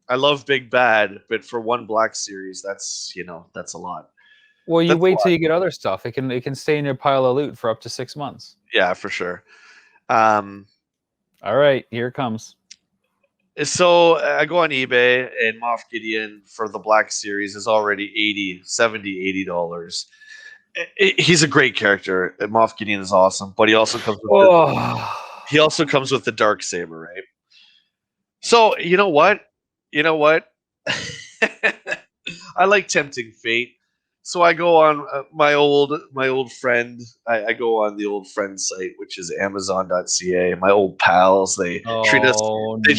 [SPEAKER 2] I love Big Bad, but for one Black Series, that's a lot.
[SPEAKER 1] Well, you
[SPEAKER 2] That's a
[SPEAKER 1] wait till
[SPEAKER 2] lot.
[SPEAKER 1] you get other stuff. It can stay in your pile of loot for up to 6 months.
[SPEAKER 2] Yeah, for sure. Um,
[SPEAKER 1] All right, here it comes.
[SPEAKER 2] so I go on eBay, and Moff Gideon for the Black Series is already $80, $70, $80. He's a great character. Moff Gideon is awesome, but he also comes with
[SPEAKER 1] Oh,
[SPEAKER 2] the dark saber, right? So you know what? You know what? I like tempting fate. So I go on my old friend. I go on the old friend site, which is Amazon.ca. My old pals.
[SPEAKER 1] oh
[SPEAKER 2] They treat us they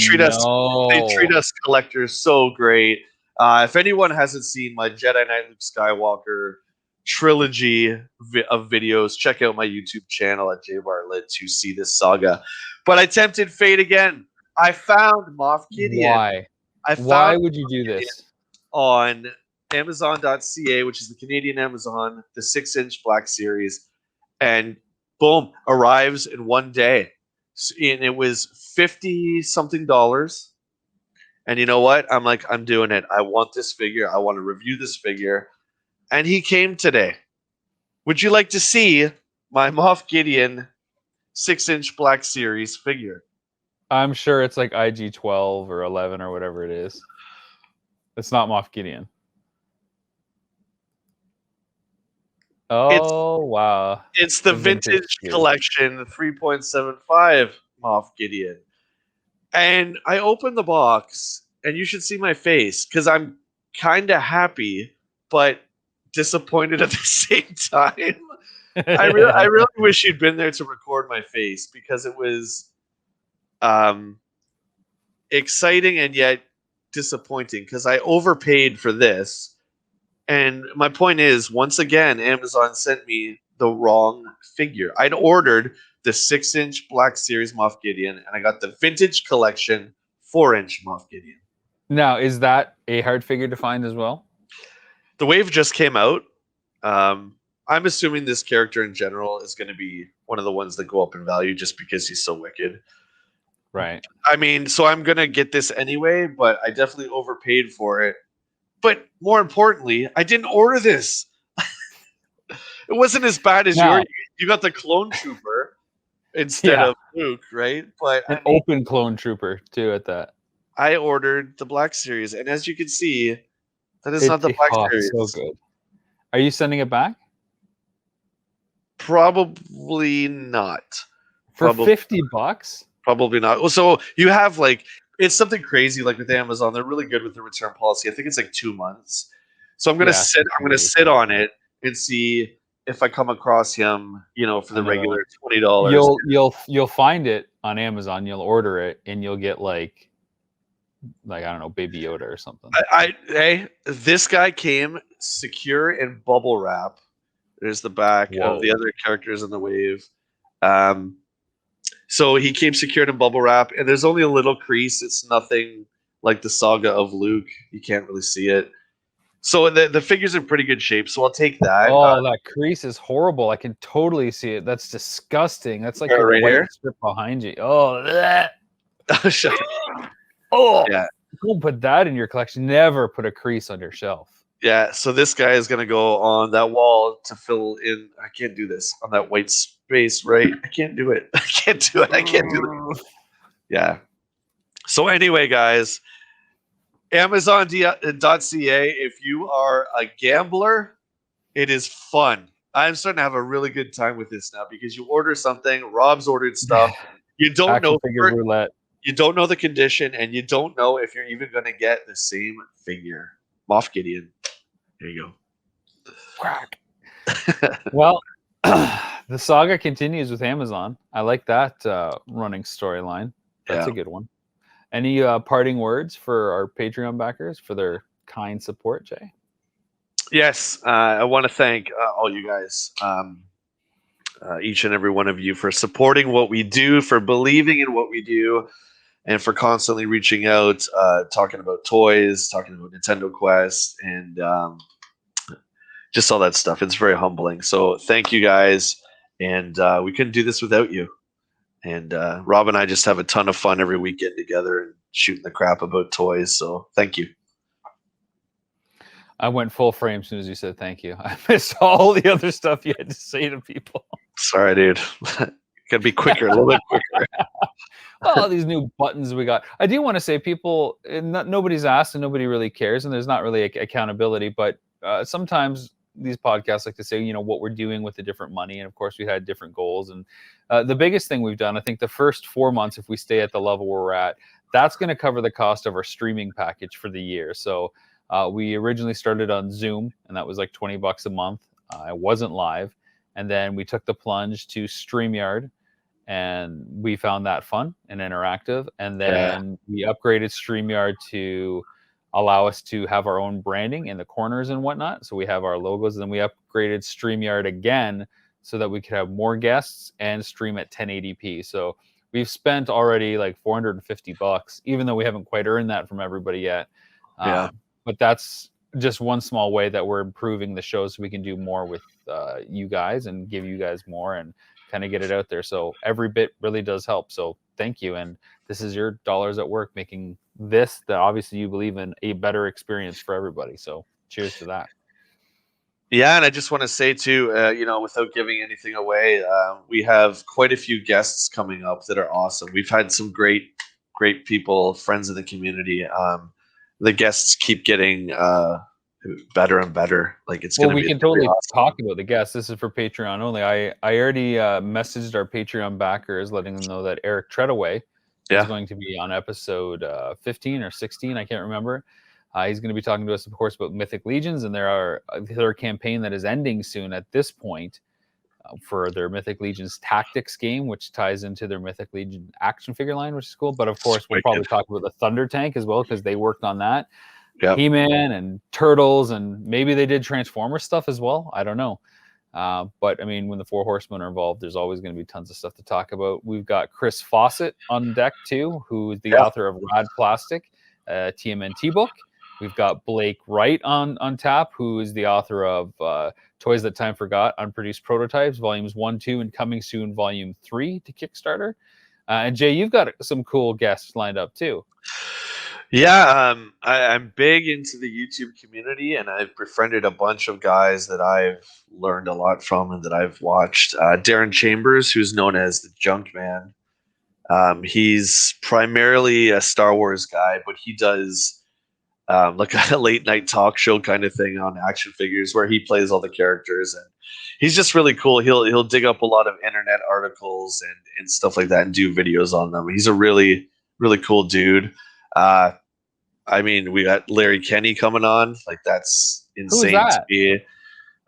[SPEAKER 2] treat
[SPEAKER 1] no!
[SPEAKER 2] us collectors so great. If anyone hasn't seen my Jedi Knight Luke Skywalker trilogy of videos, check out my YouTube channel at JBarLit to see this saga. But I tempted fate again. I found Moff Gideon.
[SPEAKER 1] Why?
[SPEAKER 2] I
[SPEAKER 1] Why
[SPEAKER 2] found
[SPEAKER 1] would you do this?
[SPEAKER 2] on Amazon.ca, which is the Canadian Amazon, the 6-inch Black Series, and boom, arrives in one day. And it was 50 something dollars. And you know what? I'm like, I'm doing it. I want this figure. I want to review this figure. And he came today. Would you like to see my Moff Gideon 6-inch Black Series figure?
[SPEAKER 1] I'm sure it's like IG 12 or 11 or whatever it is. It's not Moff Gideon.
[SPEAKER 2] It's
[SPEAKER 1] Oh wow!
[SPEAKER 2] it's the vintage
[SPEAKER 1] SKU.
[SPEAKER 2] collection 3.75 Moff Gideon. And I opened the box, and you should see my face because I'm kind of happy, but disappointed at the same time. I really wish you'd been there to record my face because it was exciting and yet disappointing because I overpaid for this. And my point is, once again, Amazon sent me the wrong figure. I'd ordered the 6-inch Black Series Moff Gideon, and I got the vintage collection 4-inch Moff Gideon.
[SPEAKER 1] Now, is that a hard figure to find as well?
[SPEAKER 2] The wave just came out. I'm assuming this character in general is going to be one of the ones that go up in value just because he's so wicked.
[SPEAKER 1] Right.
[SPEAKER 2] I mean, so I'm going to get this anyway, but I definitely overpaid for it. But more importantly, I didn't order this. It wasn't as bad as
[SPEAKER 1] Now,
[SPEAKER 2] you got the clone trooper instead of Luke, right? But
[SPEAKER 1] an open clone trooper too at that.
[SPEAKER 2] I ordered the Black Series, and as you can see, that is not the Black Series.
[SPEAKER 1] So good. Are you sending it back?
[SPEAKER 2] Probably not.
[SPEAKER 1] For $50?
[SPEAKER 2] Probably not. Well, so you have it's something crazy like with Amazon. They're really good with the return policy. I think it's like 2 months. So I'm gonna sit on it and see if I come across him, for the regular $20.
[SPEAKER 1] You'll find it on Amazon. You'll order it, and you'll get like I don't know, Baby Yoda or something.
[SPEAKER 2] Hey, this guy came secure in bubble wrap. There's the back of the other characters in the wave. So he came secured in bubble wrap, and there's only a little crease. It's nothing like the saga of Luke. You can't really see it. So the figure's in pretty good shape, so I'll take that.
[SPEAKER 1] Oh, that crease is horrible. I can totally see it. That's disgusting. That's like your
[SPEAKER 2] right
[SPEAKER 1] white
[SPEAKER 2] here?
[SPEAKER 1] strip behind you. Oh, bleh.
[SPEAKER 2] Shut up.
[SPEAKER 1] Oh,
[SPEAKER 2] yeah.
[SPEAKER 1] Don't put that in your collection. Never put a crease on your shelf.
[SPEAKER 2] Yeah, so this guy is going to go on that wall to fill in. I can't do this on that white space, right? I can't do it. I can't do it. Yeah. So anyway, guys, Amazon.ca, if you are a gambler, it is fun. I'm starting to have a really good time with this now because you order something, Rob's ordered stuff, you don't know
[SPEAKER 1] figure roulette.
[SPEAKER 2] You don't know the condition, and you don't know if you're even going to get the same figure. Moff Gideon. There you go.
[SPEAKER 1] Quack. Well, the saga continues with Amazon. I like that running storyline. That's a good one. Any parting words for our Patreon backers for their kind support, Jay?
[SPEAKER 2] Yes, I want to thank all you guys. each and every one of you for supporting what we do, for believing in what we do, and for constantly reaching out, talking about toys, talking about Nintendo Quest, and just all that stuff. It's very humbling. So thank you guys, and we couldn't do this without you. And Rob and I just have a ton of fun every weekend together and shooting the crap about toys. So thank you.
[SPEAKER 1] I went full frame as soon as you said thank you. I missed all the other stuff you had to say to people.
[SPEAKER 2] Sorry, dude. Gotta be quicker, a little bit quicker.
[SPEAKER 1] All these new buttons we got. I do want to say, people, nobody's asked and nobody really cares, and there's not really accountability. But sometimes these podcasts like to say, what we're doing with the different money, and of course we had different goals. And the biggest thing we've done, I think, the first 4 months, if we stay at the level where we're at, that's going to cover the cost of our streaming package for the year. So we originally started on Zoom, and that was like $20 a month. I wasn't live, and then we took the plunge to StreamYard. And we found that fun and interactive. And then we upgraded StreamYard to allow us to have our own branding in the corners and whatnot. So we have our logos. And then we upgraded StreamYard again so that we could have more guests and stream at 1080p. So we've spent already like $450, even though we haven't quite earned that from everybody yet. But that's just one small way that we're improving the show so we can do more with you guys and give you guys more and kind of get it out there. So every bit really does help. So thank you. And this is your dollars at work making this, that obviously you believe in, a better experience for everybody. So cheers to that.
[SPEAKER 2] Yeah, and I just want to say too, without giving anything away, we have quite a few guests coming up that are awesome. We've had some great people, friends in the community. The guests keep getting better and better. Like it's going to be.
[SPEAKER 1] We can totally awesome. Talk about the guests. This is for Patreon only. I already messaged our Patreon backers, letting them know that Eric Treadaway is going to be on episode 15 or 16. I can't remember. He's going to be talking to us, of course, about Mythic Legions, and their campaign that is ending soon at this point for their Mythic Legions Tactics game, which ties into their Mythic Legion action figure line, which is cool. But of course, we'll probably talk about the Thunder Tank as well, because they worked on that. Yep. He-Man and Turtles, and maybe they did Transformer stuff as well. I don't know. But I mean, when the Four Horsemen are involved, there's always going to be tons of stuff to talk about. We've got Chris Fawcett on deck too, who is the author of Rad Plastic, TMNT book. We've got Blake Wright on tap, who is the author of Toys That Time Forgot, Unproduced Prototypes, Volumes 1, 2, and coming soon, Volume 3 to Kickstarter. And Jay, you've got some cool guests lined up too.
[SPEAKER 2] Yeah, I'm big into the YouTube community, and I've befriended a bunch of guys that I've learned a lot from and that I've watched. Darren Chambers, who's known as the Junk Man. He's primarily a Star Wars guy, but he does like a late night talk show kind of thing on action figures where he plays all the characters, and he's just really cool. He'll dig up a lot of internet articles and stuff like that and do videos on them. He's a really, really cool dude. I mean, we got Larry Kenny coming on. Like, that's insane to me.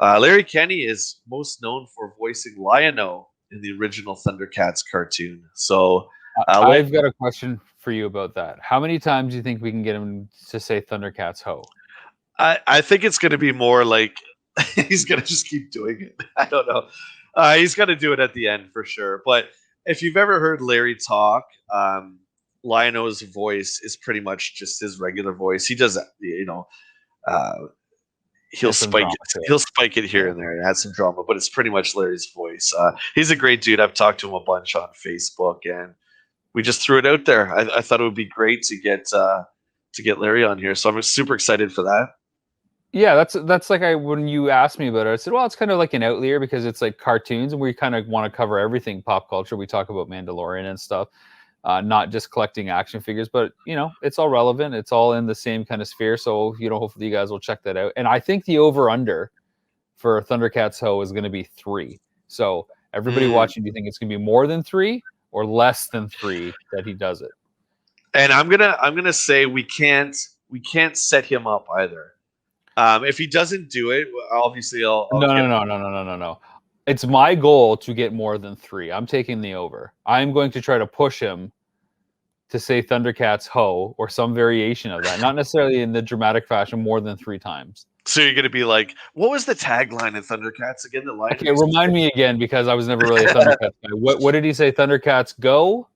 [SPEAKER 2] Larry Kenny is most known for voicing Lion-O in the original Thundercats cartoon. So
[SPEAKER 1] I've got a question for you about that. How many times do you think we can get him to say Thundercats ho?
[SPEAKER 2] I think it's going to be more like he's going to just keep doing it. I don't know. He's going to do it at the end for sure. But if you've ever heard Larry talk, Lion-O's voice is pretty much just his regular voice. He does, he'll spike it. He'll spike it here and there and add some drama, but it's pretty much Larry's voice. He's a great dude. I've talked to him a bunch on Facebook, and we just threw it out there. I thought it would be great to get Larry on here, so I'm super excited for that.
[SPEAKER 1] Yeah, that's like when you asked me about it, I said, well, it's kind of like an outlier because it's like cartoons, and we kind of want to cover everything pop culture. We talk about Mandalorian and stuff. Not just collecting action figures, but it's all relevant. It's all in the same kind of sphere. So hopefully you guys will check that out. And I think the over/under for Thundercats Ho is going to be 3. So everybody watching, do you think it's going to be more than 3 or less than 3 that he does it?
[SPEAKER 2] And I'm gonna say we can't set him up either. If he doesn't do it, obviously I'll
[SPEAKER 1] No. It's my goal to get more than 3. I'm taking the over. I'm going to try to push him to say Thundercats ho or some variation of that. Not necessarily in the dramatic fashion more than 3 times.
[SPEAKER 2] So you're gonna be like, what was the tagline in Thundercats again? The line.
[SPEAKER 1] Okay, remind me again because I was never really a Thundercats guy. What did he say? Thundercats go?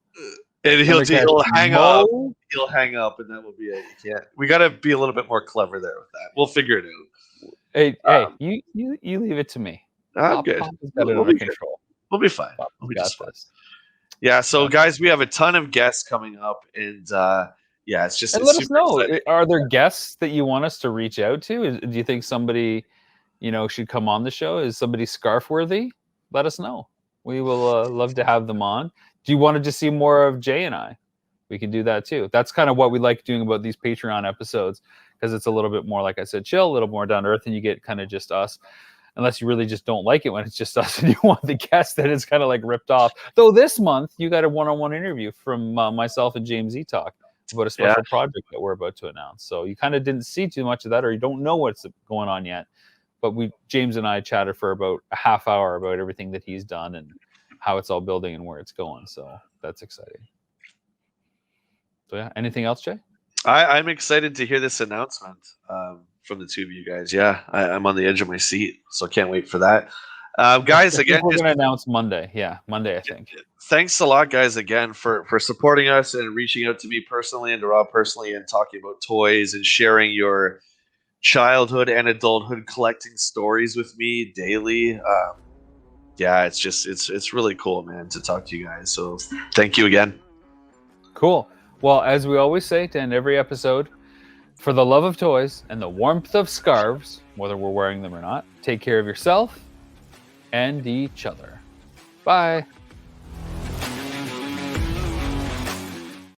[SPEAKER 2] And he'll
[SPEAKER 1] Thundercats
[SPEAKER 2] hang up.
[SPEAKER 1] mo?
[SPEAKER 2] He'll hang up, and that will be it. You can't. We got to be a little bit more clever there with that. We'll figure it out.
[SPEAKER 1] Hey, you leave it to me.
[SPEAKER 2] I'm good.
[SPEAKER 1] Pop has got it
[SPEAKER 2] We'll
[SPEAKER 1] under
[SPEAKER 2] be
[SPEAKER 1] control.
[SPEAKER 2] We'll be fine.
[SPEAKER 1] Pop
[SPEAKER 2] We'll be
[SPEAKER 1] got
[SPEAKER 2] just fine.
[SPEAKER 1] this.
[SPEAKER 2] Yeah. So, guys, we have a ton of guests coming up, and yeah, it's just.
[SPEAKER 1] And
[SPEAKER 2] it's
[SPEAKER 1] let us
[SPEAKER 2] super
[SPEAKER 1] know.
[SPEAKER 2] exciting.
[SPEAKER 1] Are there guests that you want us to reach out to? Do you think somebody, should come on the show? Is somebody scarf worthy? Let us know. We will love to have them on. Do you want to just see more of Jay and I? We can do that too. That's kind of what we like doing about these Patreon episodes, because it's a little bit more, like I said, chill, a little more down to earth, and you get kind of just us. Unless you really just don't like it when it's just us and you want the guest that is kind of like ripped off. Though this month you got a one-on-one interview from myself and James E. Talk about a special project that we're about to announce. So you kind of didn't see too much of that, or you don't know what's going on yet. But James and I chatted for about a half hour about everything that he's done and how it's all building and where it's going. So that's exciting. So yeah, anything else, Jay?
[SPEAKER 2] I'm excited to hear this announcement from the two of you guys. Yeah, I'm on the edge of my seat, so can't wait for that. Guys, again,
[SPEAKER 1] we're going to announce Monday. Yeah, Monday, I think.
[SPEAKER 2] Thanks a lot, guys, again, for supporting us and reaching out to me personally and to Rob personally and talking about toys and sharing your childhood and adulthood collecting stories with me daily. Yeah, it's really cool, man, to talk to you guys. So thank you again.
[SPEAKER 1] Cool. Well, as we always say to end every episode, for the love of toys and the warmth of scarves, whether we're wearing them or not, take care of yourself and each other. Bye.